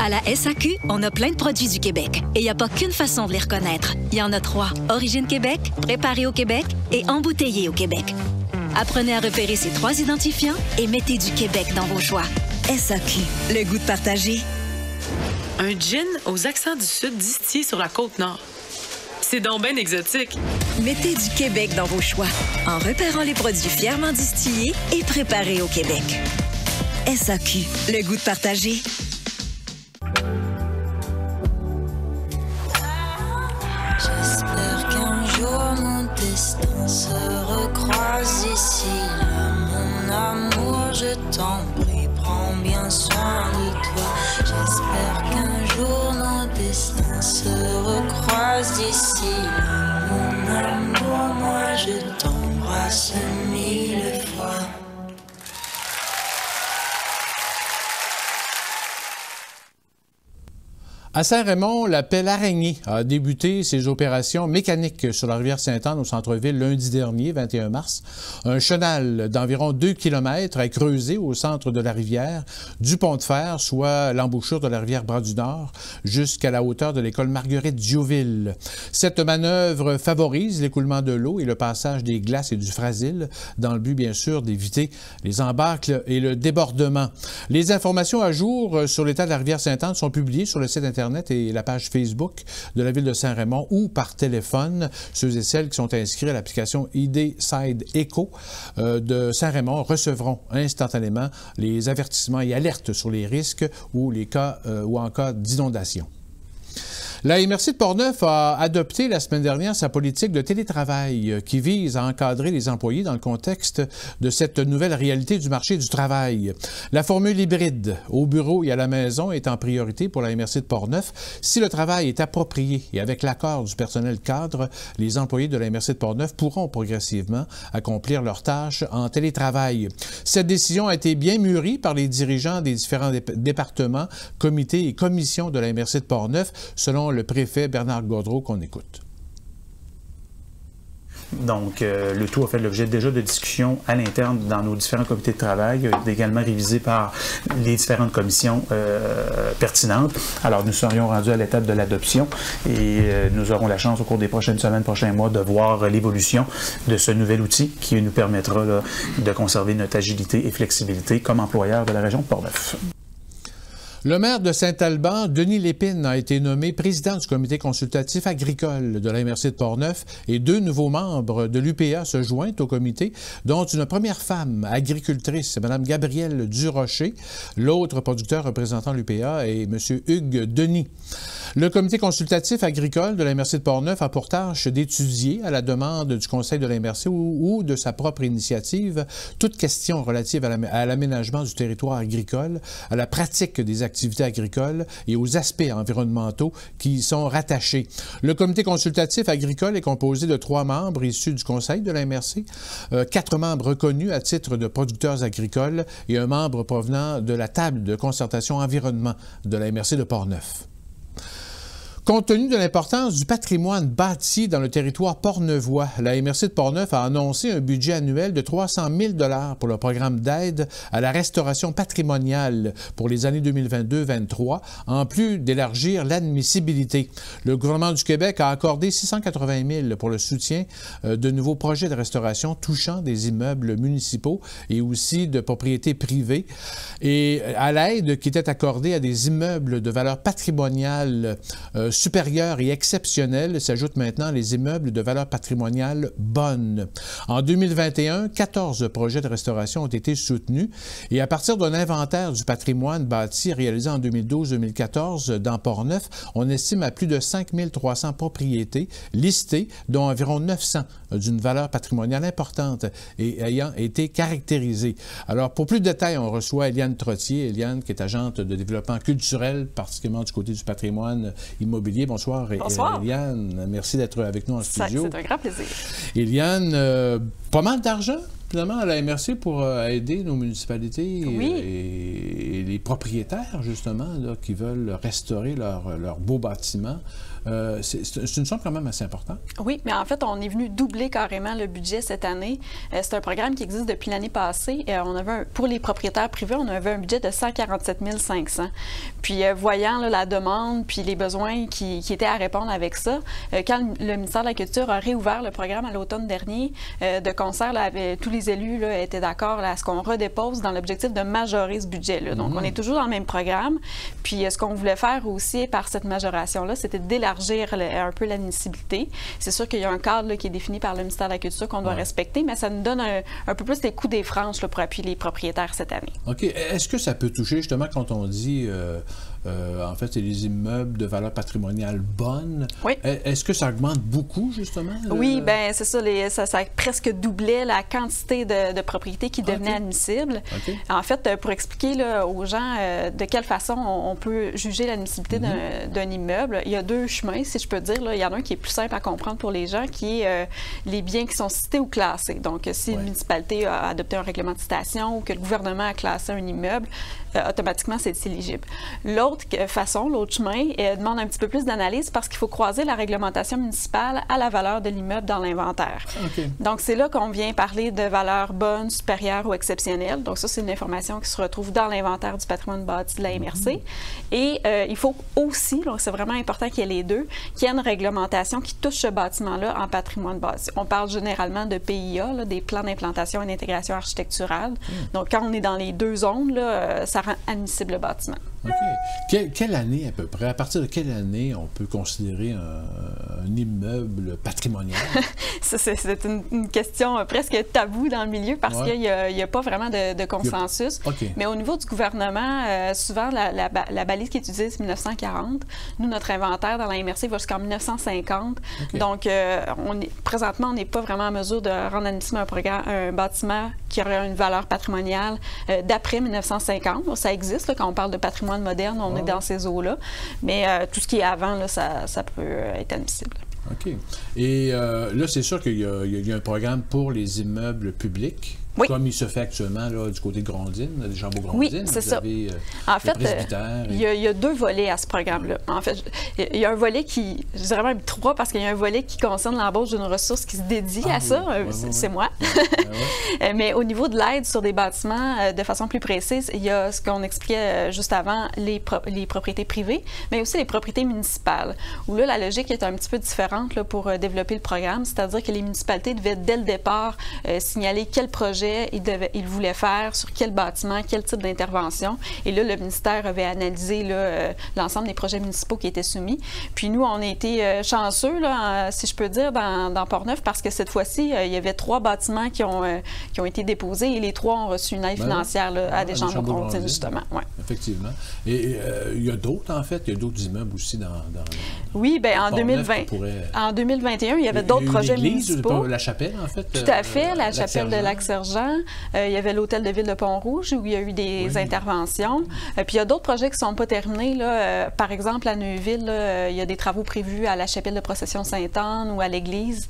À la SAQ, on a plein de produits du Québec. Et il n'y a pas qu'une façon de les reconnaître. Il y en a 3. Origine Québec, préparé au Québec et embouteillé au Québec. Apprenez à repérer ces 3 identifiants et mettez du Québec dans vos choix. SAQ, le goût de partager. Un gin aux accents du Sud distillé sur la Côte-Nord. C'est donc bien exotique. Mettez du Québec dans vos choix en repérant les produits fièrement distillés et préparés au Québec. SAQ, le goût de partager. J'espère qu'un jour nos destins se recroisent ici. Là, mon amour, je t'en prie, prends bien soin de toi. J'espère qu'un jour nos destins se recroisent ici. Là, mon amour, moi je t'embrasse mille À Saint-Raymond, la pelle araignée a débuté ses opérations mécaniques sur la rivière Sainte-Anne au centre-ville lundi dernier, 21 mars. Un chenal d'environ 2 km est creusé au centre de la rivière, du pont de fer, soit l'embouchure de la rivière Bras-du-Nord, jusqu'à la hauteur de l'école Marguerite-Diouville. Cette manœuvre favorise l'écoulement de l'eau et le passage des glaces et du frasile, dans le but, bien sûr, d'éviter les embâcles et le débordement. Les informations à jour sur l'état de la rivière Sainte-Anne sont publiées sur le site Internet et la page Facebook de la ville de Saint-Raymond ou par téléphone. Ceux et celles qui sont inscrits à l'application ID Side Echo de Saint-Raymond recevront instantanément les avertissements et alertes sur les risques ou en cas d'inondation. La MRC de Portneuf a adopté la semaine dernière sa politique de télétravail qui vise à encadrer les employés dans le contexte de cette nouvelle réalité du marché du travail. La formule hybride au bureau et à la maison est en priorité pour la MRC de Portneuf. Si le travail est approprié et avec l'accord du personnel cadre, les employés de la MRC de Portneuf pourront progressivement accomplir leurs tâches en télétravail. Cette décision a été bien mûrie par les dirigeants des différents départements, comités et commissions de la MRC de Portneuf, selon le préfet Bernard Gaudreau qu'on écoute. Donc, le tout a fait l'objet déjà de discussions à l'interne dans nos différents comités de travail, également révisé par les différentes commissions pertinentes. Alors, nous serions rendus à l'étape de l'adoption et nous aurons la chance au cours des prochaines semaines, prochains mois, de voir l'évolution de ce nouvel outil qui nous permettra là, de conserver notre agilité et flexibilité comme employeur de la région de Portneuf. Le maire de Saint-Alban, Denis Lépine, a été nommé président du comité consultatif agricole de la MRC de Portneuf et 2 nouveaux membres de l'UPA se joignent au comité, dont une première femme agricultrice, Mme Gabrielle Durocher. L'autre producteur représentant l'UPA est M. Hugues Denis. Le comité consultatif agricole de la MRC de Portneuf a pour tâche d'étudier, à la demande du conseil de la MRC ou de sa propre initiative, toute question relative à l'aménagement du territoire agricole, à la pratique des activités agricoles et aux aspects environnementaux qui y sont rattachés. Le comité consultatif agricole est composé de 3 membres issus du conseil de la MRC, 4 membres reconnus à titre de producteurs agricoles et un membre provenant de la table de concertation environnement de la MRC de Portneuf. Compte tenu de l'importance du patrimoine bâti dans le territoire portneuvois, la MRC de Portneuf a annoncé un budget annuel de 300 000 $ pour le programme d'aide à la restauration patrimoniale pour les années 2022-2023, en plus d'élargir l'admissibilité. Le gouvernement du Québec a accordé 680 000 $ pour le soutien de nouveaux projets de restauration touchant des immeubles municipaux et aussi de propriétés privées, et à l'aide qui était accordée à des immeubles de valeur patrimoniale supérieure et exceptionnelle s'ajoutent maintenant les immeubles de valeur patrimoniale bonne. En 2021, 14 projets de restauration ont été soutenus et à partir d'un inventaire du patrimoine bâti réalisé en 2012-2014 dans Portneuf, on estime à plus de 5 300 propriétés listées, dont environ 900 d'une valeur patrimoniale importante et ayant été caractérisées. Alors, pour plus de détails, on reçoit Eliane Trottier. Eliane, qui est agente de développement culturel, particulièrement du côté du patrimoine immobilier. Bonsoir. Bonsoir. Eliane, merci d'être avec nous en studio. C'est un grand plaisir. Eliane, pas mal d'argent, finalement, à la MRC pour aider nos municipalités et les propriétaires, justement, là, qui veulent restaurer leurs beaux bâtiments. C'est une somme quand même assez importante. Oui, mais en fait, on est venu doubler carrément le budget cette année. C'est un programme qui existe depuis l'année passée. Pour les propriétaires privés, on avait un budget de 147 500. Puis, voyant là, la demande puis les besoins qui étaient à répondre avec ça, quand le ministère de la Culture a réouvert le programme à l'automne dernier, de concert là, avec tous les élus là, étaient d'accord à ce qu'on redépose dans l'objectif de majorer ce budget-là. Donc, on est toujours dans le même programme. Puis, ce qu'on voulait faire aussi par cette majoration-là, c'était d'élargir un peu l'admissibilité. C'est sûr qu'il y a un cadre là, qui est défini par le ministère de la Culture qu'on doit respecter, mais ça nous donne un peu plus des coups des franges là, pour appuyer les propriétaires cette année. OK. Est-ce que ça peut toucher, justement, quand on dit... en fait, c'est les immeubles de valeur patrimoniale bonne. Oui. Est-ce que ça augmente beaucoup, justement? Oui, bien, c'est ça. Ça a presque doublé la quantité de propriétés qui devenaient admissibles. En fait, pour expliquer là, aux gens de quelle façon on peut juger l'admissibilité d'un immeuble, il y a 2 chemins, si je peux dire. Là. Il y en a un qui est plus simple à comprendre pour les gens, qui est les biens qui sont cités ou classés. Donc, si une municipalité a adopté un règlement de citation ou que le gouvernement a classé un immeuble, automatiquement, c'est éligible. L'autre L'autre façon, l'autre chemin, demande un petit peu plus d'analyse parce qu'il faut croiser la réglementation municipale à la valeur de l'immeuble dans l'inventaire. Donc, c'est là qu'on vient parler de valeur bonne, supérieure ou exceptionnelle. Donc, ça, c'est une information qui se retrouve dans l'inventaire du patrimoine bâti de la MRC. Et il faut aussi, donc c'est vraiment important qu'il y ait les deux, qu'il y ait une réglementation qui touche ce bâtiment-là en patrimoine bâti. On parle généralement de PIA, là, des plans d'implantation et d'intégration architecturale. Donc, quand on est dans les deux zones, là, ça rend admissible le bâtiment. Quelle année à peu près, à partir de quelle année on peut considérer un immeuble patrimonial? C'est une question presque taboue dans le milieu parce qu'il n'y a pas vraiment de consensus. Mais au niveau du gouvernement, souvent la balise qui est utilisée, c'est 1940. Nous, notre inventaire dans la MRC va jusqu'en 1950. Donc, présentement, on n'est pas vraiment en mesure de rendre admissible un bâtiment qui aurait une valeur patrimoniale d'après 1950. Bon, ça existe, là, quand on parle de patrimoine moderne, on est dans ces eaux-là. Mais tout ce qui est avant, là, ça peut être admissible. OK. Et là, c'est sûr qu'il y a un programme pour les immeubles publics. Comme il se fait actuellement là, du côté de Grondines, des Jambeau-Grondines. Oui, c'est ça. En fait, il y a deux volets à ce programme-là. En fait, il y a un volet qui, je dirais même trois, parce qu'il y a un volet qui concerne l'embauche d'une ressource qui se dédie à ça. C'est moi. Mais au niveau de l'aide sur des bâtiments, de façon plus précise, il y a ce qu'on expliquait juste avant, les propriétés privées, mais aussi les propriétés municipales, où là, la logique est un petit peu différente là, pour développer le programme. C'est-à-dire que les municipalités devaient, dès le départ, signaler quel projet il voulait faire, sur quel bâtiment, quel type d'intervention. Et là, le ministère avait analysé l'ensemble des projets municipaux qui étaient soumis. Puis nous, on a été chanceux, là, si je peux dire, dans Port-Neuf, parce que cette fois-ci, il y avait 3 bâtiments qui ont été déposés et les 3 ont reçu une aide financière là, à des Jambeau-Grondines, justement. Effectivement. Et il y a d'autres, en fait, il y a d'autres immeubles aussi dans oui, bien, en 2020. En 2021, il y avait d'autres projets municipaux. La chapelle, en fait. Tout à fait, la chapelle de Lac-Sergent. Il y avait l'hôtel de ville de Pont-Rouge où il y a eu des interventions. Puis il y a d'autres projets qui ne sont pas terminés. Là. Par exemple, à Neuville, là, il y a des travaux prévus à la chapelle de procession Sainte-Anne ou à l'église.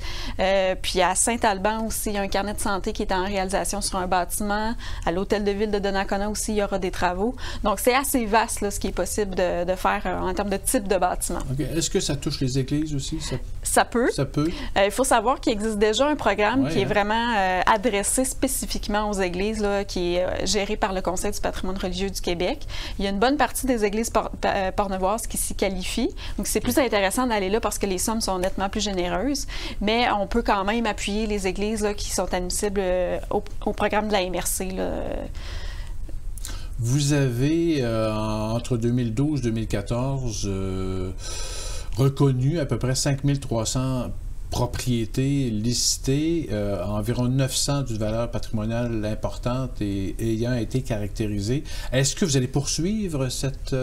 Puis à Saint-Alban aussi, il y a un carnet de santé qui est en réalisation sur un bâtiment. À l'hôtel de ville de Donnacona aussi, il y aura des travaux. Donc c'est assez vaste là, ce qui est possible de faire en termes de type de bâtiment. Est-ce que ça touche les églises aussi? Ça peut. Ça peut. Il faut savoir qu'il existe déjà un programme qui est vraiment adressé spécifiquement aux églises, là, qui est géré par le Conseil du patrimoine religieux du Québec. Il y a une bonne partie des églises portneuvoises qui s'y qualifient. Donc, c'est plus intéressant d'aller là parce que les sommes sont nettement plus généreuses. Mais on peut quand même appuyer les églises là, qui sont admissibles au programme de la MRC. Là. Vous avez, entre 2012 et 2014, reconnu à peu près 5300 propriétés licitées, environ 900 d'une valeur patrimoniale importante et ayant été caractérisées. Est-ce que vous allez poursuivre cette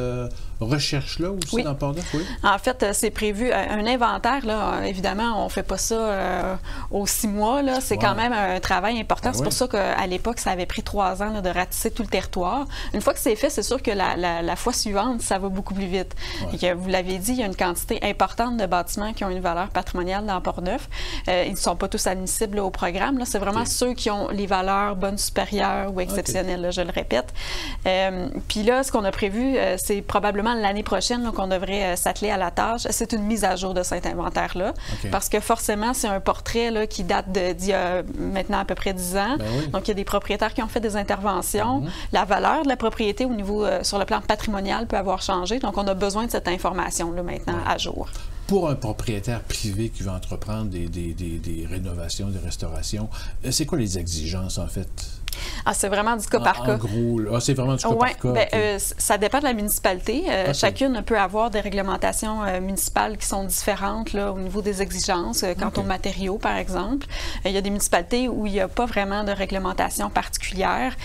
recherche-là aussi dans Port-Neuf? Oui. En fait, c'est prévu un inventaire. Là, évidemment, on ne fait pas ça aux 6 mois. C'est quand même un travail important. C'est pour ça qu'à l'époque, ça avait pris 3 ans là, de ratisser tout le territoire. Une fois que c'est fait, c'est sûr que la fois suivante, ça va beaucoup plus vite. Et vous l'avez dit, il y a une quantité importante de bâtiments qui ont une valeur patrimoniale dans Port-Neuf. Ils ne sont pas tous admissibles là, au programme. C'est vraiment ceux qui ont les valeurs bonnes, supérieures ou exceptionnelles, là, je le répète. Puis là, ce qu'on a prévu, c'est probablement l'année prochaine qu'on devrait s'atteler à la tâche. C'est une mise à jour de cet inventaire-là. Parce que forcément, c'est un portrait là, qui date d'il y a maintenant à peu près 10 ans. Donc, il y a des propriétaires qui ont fait des interventions. La valeur de la propriété au niveau, sur le plan patrimonial peut avoir changé. Donc, on a besoin de cette information-là maintenant à jour. Pour un propriétaire privé qui veut entreprendre des rénovations, des restaurations, c'est quoi les exigences, en fait? C'est vraiment du cas par cas. En gros, c'est vraiment du cas par cas. Ça dépend de la municipalité. Chacune peut avoir des réglementations municipales qui sont différentes là, au niveau des exigences, quant aux matériaux, par exemple. Il y a des municipalités où il n'y a pas vraiment de réglementation particulière.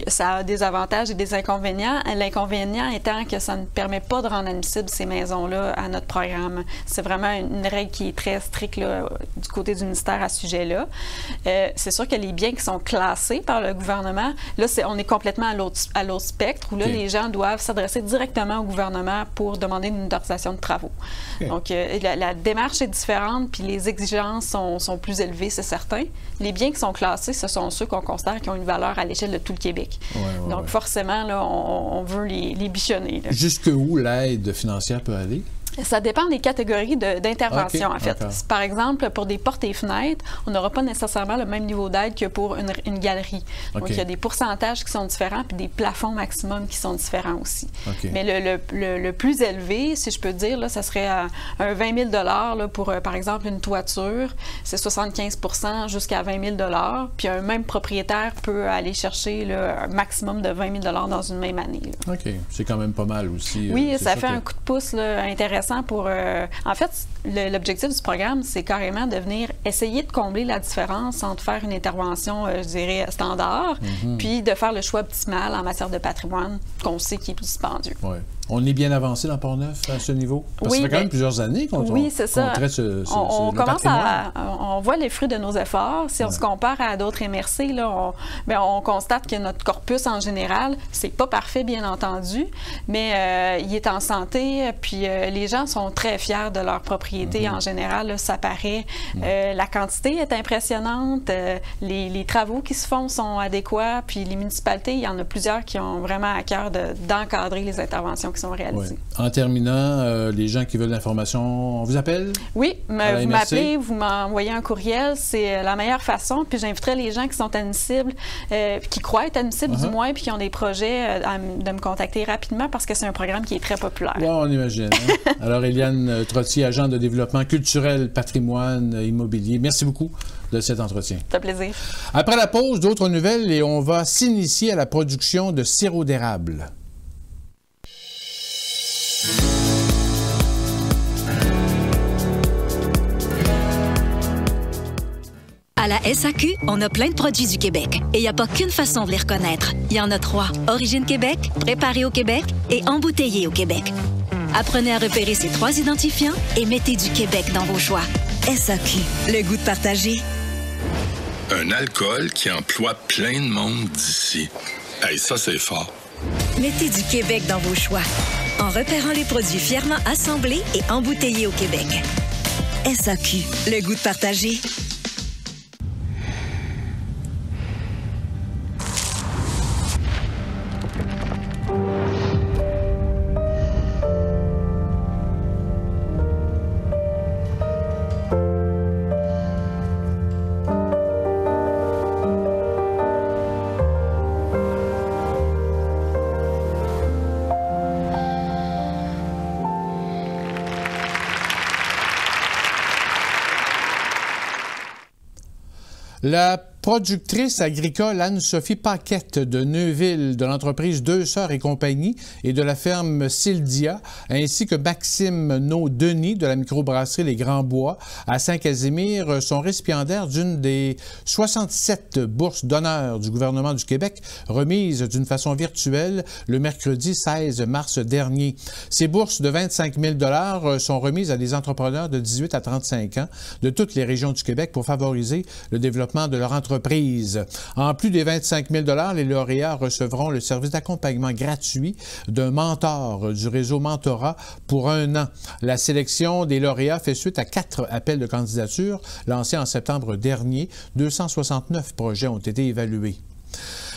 Ça a des avantages et des inconvénients. L'inconvénient étant que ça ne permet pas de rendre admissibles ces maisons-là à notre programme. C'est vraiment une règle qui est très stricte là, du côté du ministère à ce sujet-là. C'est sûr que les biens qui sont classés par le gouvernement. Là, on est complètement à l'autre spectre, où là, les gens doivent s'adresser directement au gouvernement pour demander une autorisation de travaux. Donc, la démarche est différente, puis les exigences sont plus élevées, c'est certain. Les biens qui sont classés, ce sont ceux qu'on considère qui ont une valeur à l'échelle de tout le Québec. Donc, forcément, là, on veut les bichonner. Jusqu'où l'aide financière peut aller? Ça dépend des catégories d'intervention, en fait. Par exemple, pour des portes et fenêtres, on n'aura pas nécessairement le même niveau d'aide que pour une galerie. Donc, il y a des pourcentages qui sont différents, puis des plafonds maximum qui sont différents aussi. Mais le plus élevé, si je peux dire, là, ça serait un 20 000 là, pour, par exemple, une toiture. C'est 75 jusqu'à 20 000 Puis un même propriétaire peut aller chercher là, un maximum de 20 000 dans une même année. Là. OK. C'est quand même pas mal aussi. Oui, ça fait un coup de pouce là, intéressant pour... En fait, l'objectif du programme, c'est carrément de venir essayer de combler la différence entre faire une intervention, je dirais, standard, puis de faire le choix optimal en matière de patrimoine qu'on sait qui est plus dispendieux. Oui. On est bien avancé dans Port-Neuf à ce niveau? Parce que ça fait quand même plusieurs années qu'on traite on commence on voit les fruits de nos efforts. Si on se compare à d'autres MRC, là, on constate que notre corpus en général, c'est pas parfait, bien entendu, mais il est en santé, puis les gens sont très fiers de leur propriété en général. Là, ça paraît. La quantité est impressionnante. Les travaux qui se font sont adéquats, puis les municipalités, il y en a plusieurs qui ont vraiment à cœur d'encadrer les interventions qui sont réalisées. En terminant, les gens qui veulent l'information, on vous appelle? Oui, vous m'appelez, vous m'envoyez un courriel, c'est la meilleure façon. Puis j'inviterai les gens qui sont admissibles, qui croient être admissibles du moins, puis qui ont des projets, de me contacter rapidement parce que c'est un programme qui est très populaire. Oui, on imagine. Hein? Alors, Éliane Trottier, agent de développement culturel, patrimoine, immobilier, merci beaucoup de cet entretien. Ça fait plaisir. Après la pause, d'autres nouvelles et on va s'initier à la production de sirop d'érable. À la SAQ, on a plein de produits du Québec. Et il n'y a pas qu'une façon de les reconnaître. Il y en a 3. Origine Québec, préparé au Québec et embouteillé au Québec. Apprenez à repérer ces 3 identifiants et mettez du Québec dans vos choix. SAQ, le goût de partager. Un alcool qui emploie plein de monde d'ici. Hey, ça, c'est fort. Mettez du Québec dans vos choix. En repérant les produits fièrement assemblés et embouteillés au Québec. SAQ, le goût de partager. La productrice agricole Anne-Sophie Paquette de Neuville, de l'entreprise Deux Sœurs et compagnie et de la ferme Sildia, ainsi que Maxime Naud-Denis de la microbrasserie Les Grands Bois à Saint-Casimir sont récipiendaires d'une des 67 bourses d'honneur du gouvernement du Québec remises d'une façon virtuelle le mercredi 16 mars dernier. Ces bourses de 25 000 sont remises à des entrepreneurs de 18 à 35 ans de toutes les régions du Québec pour favoriser le développement de leur entreprise. En plus des 25 000 les lauréats recevront le service d'accompagnement gratuit d'un mentor du réseau Mentorat pour 1 an. La sélection des lauréats fait suite à 4 appels de candidature lancés en septembre dernier. 269 projets ont été évalués.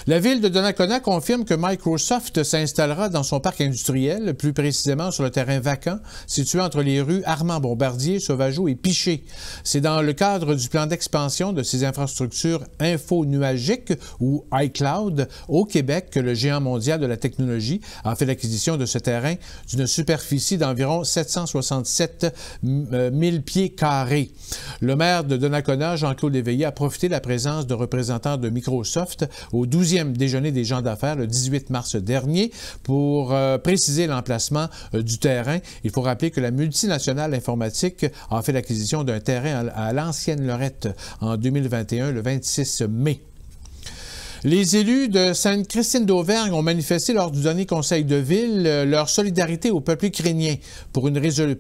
La ville de Donnacona confirme que Microsoft s'installera dans son parc industriel, plus précisément sur le terrain vacant, situé entre les rues Armand-Bombardier, Sauvageau et Piché. C'est dans le cadre du plan d'expansion de ses infrastructures info-nuagiques, ou iCloud, au Québec, que le géant mondial de la technologie a fait l'acquisition de ce terrain d'une superficie d'environ 767 000 pieds carrés. Le maire de Donnacona, Jean-Claude Léveillé, a profité de la présence de représentants de Microsoft au 12e déjeuner des gens d'affaires le 18 mars dernier pour préciser l'emplacement du terrain. Il faut rappeler que la multinationale informatique a fait l'acquisition d'un terrain à l'Ancienne Lorette en 2021, le 26 mai. Les élus de Sainte-Christine-d'Auvergne ont manifesté lors du dernier conseil de ville leur solidarité au peuple ukrainien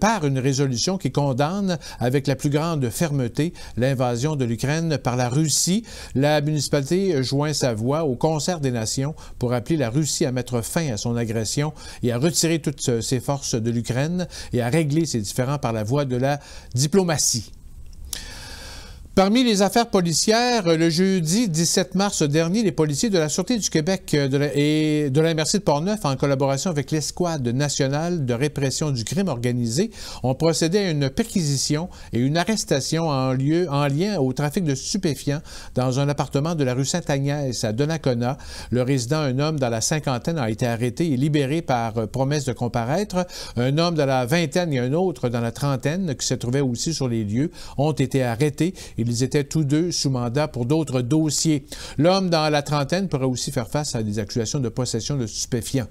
par une résolution qui condamne avec la plus grande fermeté l'invasion de l'Ukraine par la Russie. La municipalité joint sa voix au concert des nations pour appeler la Russie à mettre fin à son agression et à retirer toutes ses forces de l'Ukraine et à régler ses différends par la voie de la diplomatie. Parmi les affaires policières, le jeudi 17 mars dernier, les policiers de la Sûreté du Québec et de la MRC de Portneuf, en collaboration avec l'Escouade nationale de répression du crime organisé, ont procédé à une perquisition et une arrestation en lien au trafic de stupéfiants dans un appartement de la rue Sainte-Agnès à Donnacona. Le résident, un homme dans la cinquantaine, a été arrêté et libéré par promesse de comparaître. Un homme dans la vingtaine et un autre dans la trentaine, qui se trouvaient aussi sur les lieux, ont été arrêtés. Ils étaient tous deux sous mandat pour d'autres dossiers. L'homme dans la trentaine pourrait aussi faire face à des accusations de possession de stupéfiants.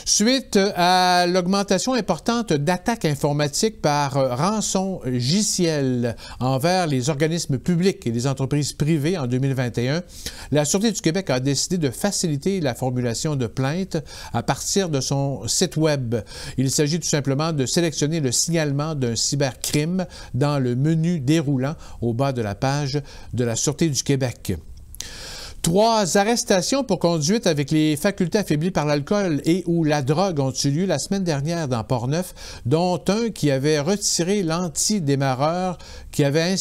Suite à l'augmentation importante d'attaques informatiques par rançongiciel envers les organismes publics et les entreprises privées en 2021, la Sûreté du Québec a décidé de faciliter la formulation de plaintes à partir de son site Web. Il s'agit tout simplement de sélectionner le signalement d'un cybercrime dans le menu déroulant au bas de la page de la Sûreté du Québec. 3 arrestations pour conduite avec les facultés affaiblies par l'alcool et ou la drogue ont eu lieu la semaine dernière dans Portneuf, dont un qui avait retiré l'antidémarreur qui avait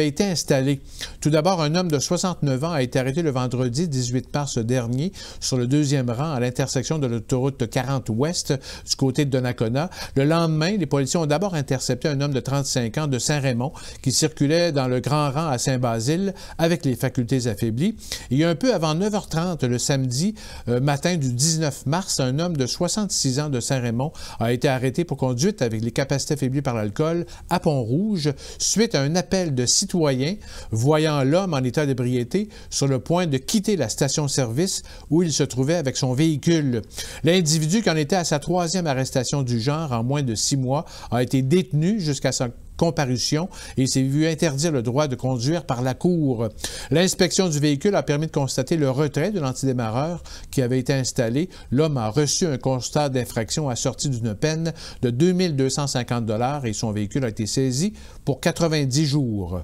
été installé. Tout d'abord, un homme de 69 ans a été arrêté le vendredi 18 mars dernier sur le 2e rang à l'intersection de l'autoroute 40 Ouest du côté de Donnacona. Le lendemain, les policiers ont d'abord intercepté un homme de 35 ans de Saint-Raymond qui circulait dans le grand rang à Saint-Basile avec les facultés affaiblies. Et un peu avant 9h30 le samedi matin du 19 mars, un homme de 66 ans de Saint-Raymond a été arrêté pour conduite avec les capacités affaiblies par l'alcool à Pont-Rouge suite à un appel de citoyens voyant l'homme en état d'ébriété sur le point de quitter la station-service où il se trouvait avec son véhicule. L'individu qui en était à sa 3e arrestation du genre en moins de 6 mois a été détenu jusqu'à sa comparution et s'est vu interdire le droit de conduire par la cour. L'inspection du véhicule a permis de constater le retrait de l'antidémarreur qui avait été installé. L'homme a reçu un constat d'infraction assorti d'une peine de 2 250 $ et son véhicule a été saisi pour 90 jours.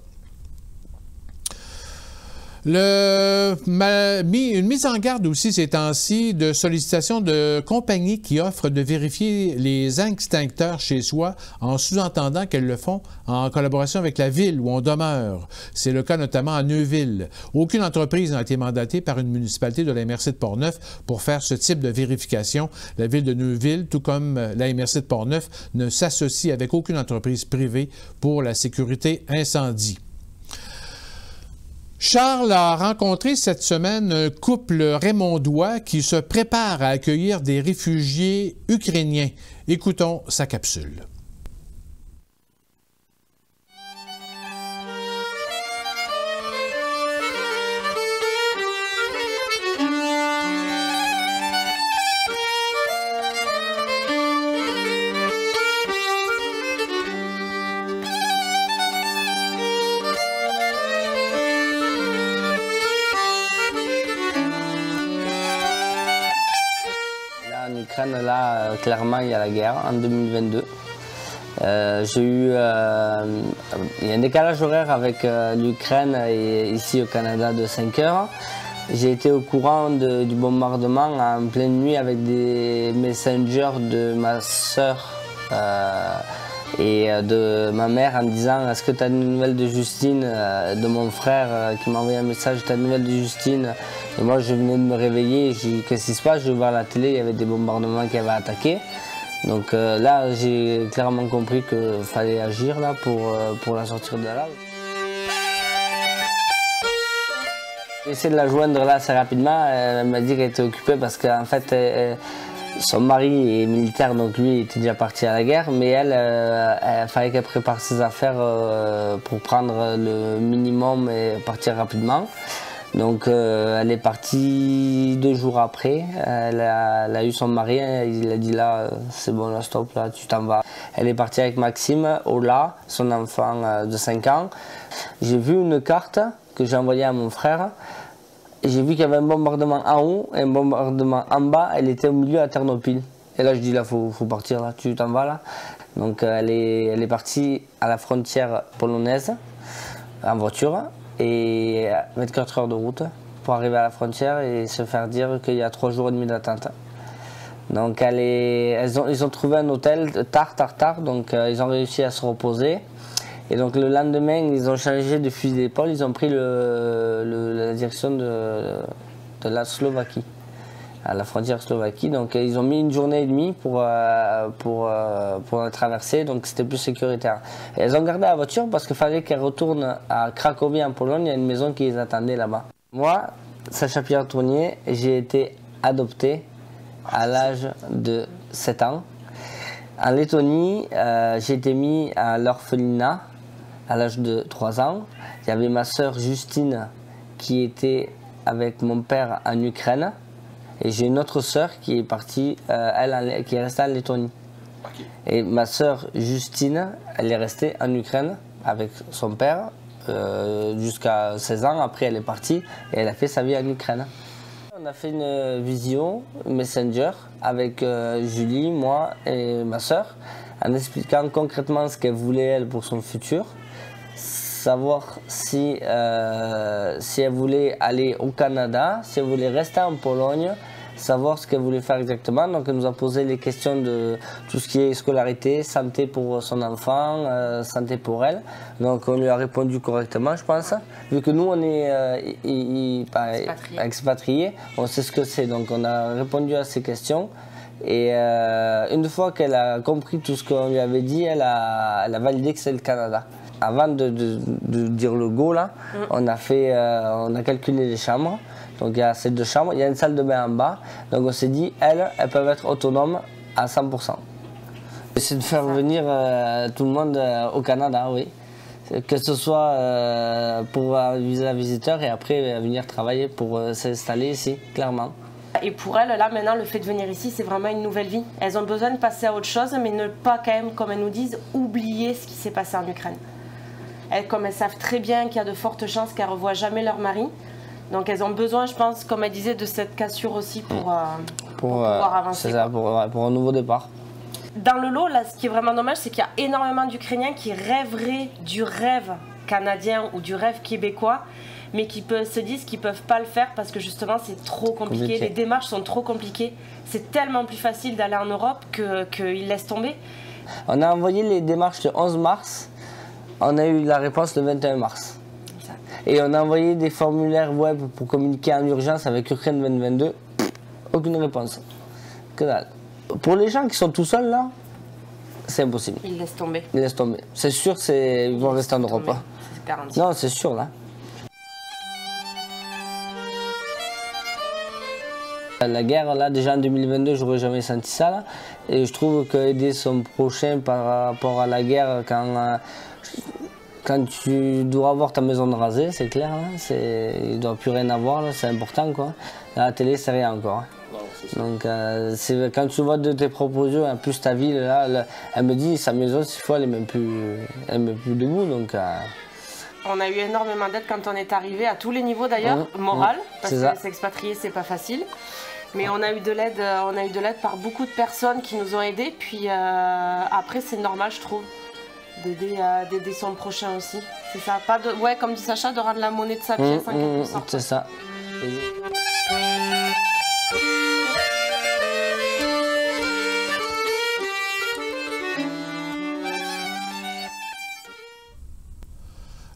Une mise en garde aussi ces temps-ci de sollicitation de compagnies qui offrent de vérifier les extincteurs chez soi en sous-entendant qu'elles le font en collaboration avec la ville où on demeure. C'est le cas notamment à Neuville. Aucune entreprise n'a été mandatée par une municipalité de la MRC de Portneuf pour faire ce type de vérification. La ville de Neuville, tout comme la MRC de Portneuf, ne s'associe avec aucune entreprise privée pour la sécurité incendie. Charles a rencontré cette semaine un couple raymondois qui se prépare à accueillir des réfugiés ukrainiens. Écoutons sa capsule. Là, clairement, il y a la guerre en 2022. J'ai eu il y a un décalage horaire avec l'Ukraine et ici au Canada de 5 heures. J'ai été au courant du bombardement en pleine nuit avec des messengers de ma soeur et de ma mère en disant « Est-ce que tu as des nouvelles de Justine ?» de mon frère qui m'a envoyé un message « Tu as des nouvelles de Justine ?» Et moi, je venais de me réveiller, j'ai dit « Qu'est-ce qui se passe ?» J'ai ouvert la télé, il y avait des bombardements qui avaient attaqué. Donc là, j'ai clairement compris qu'il fallait agir là, pour la sortir de là. J'ai essayé de la joindre là assez rapidement, elle m'a dit qu'elle était occupée parce qu'en fait, son mari est militaire, donc lui était déjà parti à la guerre, mais elle fallait qu'elle prépare ses affaires pour prendre le minimum et partir rapidement. Donc elle est partie 2 jours après, elle a eu son mari, il a dit là c'est bon, là stop, là tu t'en vas. Elle est partie avec Maxime, Ola, son enfant de 5 ans. J'ai vu une carte que j'ai envoyée à mon frère j'ai vu qu'il y avait un bombardement en haut et un bombardement en bas. Elle était au milieu à Ternopil. Et là, je dis, là, faut partir, là, tu t'en vas, là. Donc, elle est partie à la frontière polonaise, en voiture, et 24 heures de route pour arriver à la frontière et se faire dire qu'il y a 3 jours et demi d'attente. Donc, ils ont trouvé un hôtel tard, donc ils ont réussi à se reposer. Et donc, le lendemain, ils ont changé de fusil d'épaule, ils ont pris la direction de la Slovaquie, à la frontière Slovaquie. Donc ils ont mis 1 journée et demie pour la traverser, donc c'était plus sécuritaire. Et elles ont gardé la voiture parce qu'il fallait qu'elles retournent à Cracovie en Pologne, il y a une maison qui les attendait là-bas. Moi, Sacha Pierre-Tournier, j'ai été adopté à l'âge de 7 ans. En Lettonie, j'ai été mis à l'orphelinat à l'âge de 3 ans. Il y avait ma sœur Justine qui était avec mon père en Ukraine. Et j'ai une autre sœur qui est partie, qui est restée en Lettonie. Okay. Et ma sœur Justine, elle est restée en Ukraine avec son père jusqu'à 16 ans. Après, elle est partie et elle a fait sa vie en Ukraine. On a fait une visio Messenger avec Julie, moi et ma sœur, en expliquant concrètement ce qu'elle voulait elle pour son futur. Savoir si elle voulait aller au Canada, si elle voulait rester en Pologne, savoir ce qu'elle voulait faire exactement. Donc elle nous a posé les questions de tout ce qui est scolarité, santé pour son enfant, santé pour elle. Donc on lui a répondu correctement, je pense. Vu que nous on est expatriés, on sait ce que c'est. Donc on a répondu à ces questions. Et une fois qu'elle a compris tout ce qu'on lui avait dit, elle a validé que c'est le Canada. Avant de dire le go, là, on a calculé les chambres. Donc il y a ces 2 chambres, il y a une salle de bain en bas. Donc on s'est dit, elles peuvent être autonomes à 100%. C'est de faire venir tout le monde au Canada, oui. Que ce soit pour un visa visiteur et après venir travailler pour s'installer ici, clairement. Et pour elles, là maintenant, le fait de venir ici, c'est vraiment une nouvelle vie. Elles ont besoin de passer à autre chose, mais ne pas quand même, comme elles nous disent, oublier ce qui s'est passé en Ukraine. Comme elles savent très bien qu'il y a de fortes chances qu'elles ne revoient jamais leur mari. Donc elles ont besoin, je pense, comme elle disait, de cette cassure aussi pour pouvoir avancer. C'est ça, pour un nouveau départ. Dans le lot, là, ce qui est vraiment dommage, c'est qu'il y a énormément d'Ukrainiens qui rêveraient du rêve canadien ou du rêve québécois, mais qui se disent qu'ils ne peuvent pas le faire parce que justement c'est trop compliqué. Les démarches sont trop compliquées. C'est tellement plus facile d'aller en Europe qu'ils laissent tomber. On a envoyé les démarches le 11 mars. On a eu la réponse le 21 mars. Et on a envoyé des formulaires web pour communiquer en urgence avec Ukraine 2022. Aucune réponse. Que dalle. Pour les gens qui sont tout seuls là, c'est impossible. Ils laissent tomber. Ils laissent tomber. C'est sûr, ils vont rester en Europe. C'est garanti. Non, c'est sûr là. La guerre, là, déjà en 2022, j'aurais jamais senti ça. Là. Et je trouve qu'aider son prochain par rapport à la guerre, quand tu dois avoir ta maison de rasée, c'est clair, là, il ne doit plus rien avoir, c'est important. Quoi. La télé, c'est rien encore. Donc, quand tu vois de tes propres yeux, en plus ta ville, là, elle me dit, sa maison, s'il faut, elle n'est même plus debout. Donc, on a eu énormément d'aide quand on est arrivé, à tous les niveaux d'ailleurs, morale, parce que s'expatrier, c'est pas facile. Mais on a eu de l'aide par beaucoup de personnes qui nous ont aidés. Puis après, c'est normal, je trouve, d'aider son prochain aussi. C'est ça, pas de, ouais, comme dit Sacha, de rendre la monnaie de sa pièce en quelque sorte. C'est ça.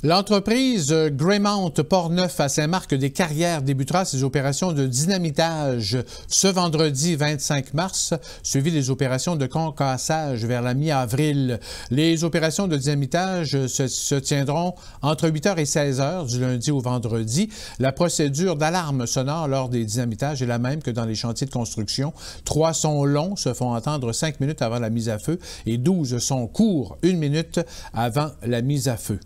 L'entreprise Greymount Portneuf à Saint-Marc-des-Carrières débutera ses opérations de dynamitage ce vendredi 25 mars, suivi des opérations de concassage vers la mi-avril. Les opérations de dynamitage se tiendront entre 8h et 16h du lundi au vendredi. La procédure d'alarme sonore lors des dynamitages est la même que dans les chantiers de construction. 3 sons longs se font entendre 5 minutes avant la mise à feu et 12 sons courts 1 minute avant la mise à feu.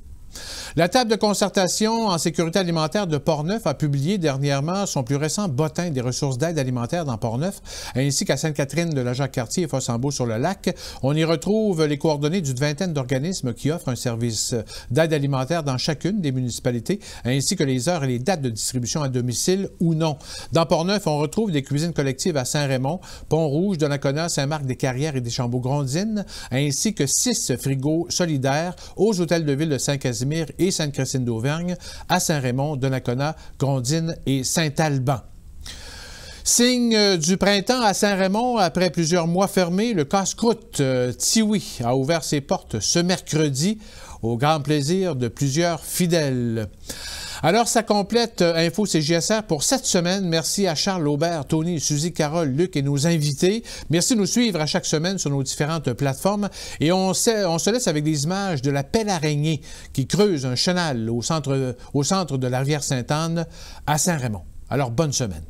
La table de concertation en sécurité alimentaire de Portneuf a publié dernièrement son plus récent bottin des ressources d'aide alimentaire dans Portneuf, ainsi qu'à Sainte-Catherine de la Jacques-Cartier et Fossambeau-sur-le-Lac. On y retrouve les coordonnées d'une vingtaine d'organismes qui offrent un service d'aide alimentaire dans chacune des municipalités, ainsi que les heures et les dates de distribution à domicile ou non. Dans Portneuf, on retrouve des cuisines collectives à Saint-Raymond, Pont-Rouge, Donnacona, Saint-Marc-des-Carrières et Deschambault-Grondines, ainsi que 6 frigos solidaires aux hôtels de ville de Saint-Casimir et Sainte-Christine d'Auvergne, à Saint-Raymond, Donnacona, Grondines et Saint-Alban. Signe du printemps à Saint-Raymond, après plusieurs mois fermés, le casse-croûte Tiwi a ouvert ses portes ce mercredi, au grand plaisir de plusieurs fidèles. Alors, ça complète Info CJSR pour cette semaine. Merci à Charles Aubert, Tony, Suzy, Carole, Luc et nos invités. Merci de nous suivre à chaque semaine sur nos différentes plateformes. Et on se laisse avec des images de la pelle araignée qui creuse un chenal au centre de la rivière Sainte-Anne à Saint-Raymond. Alors, bonne semaine.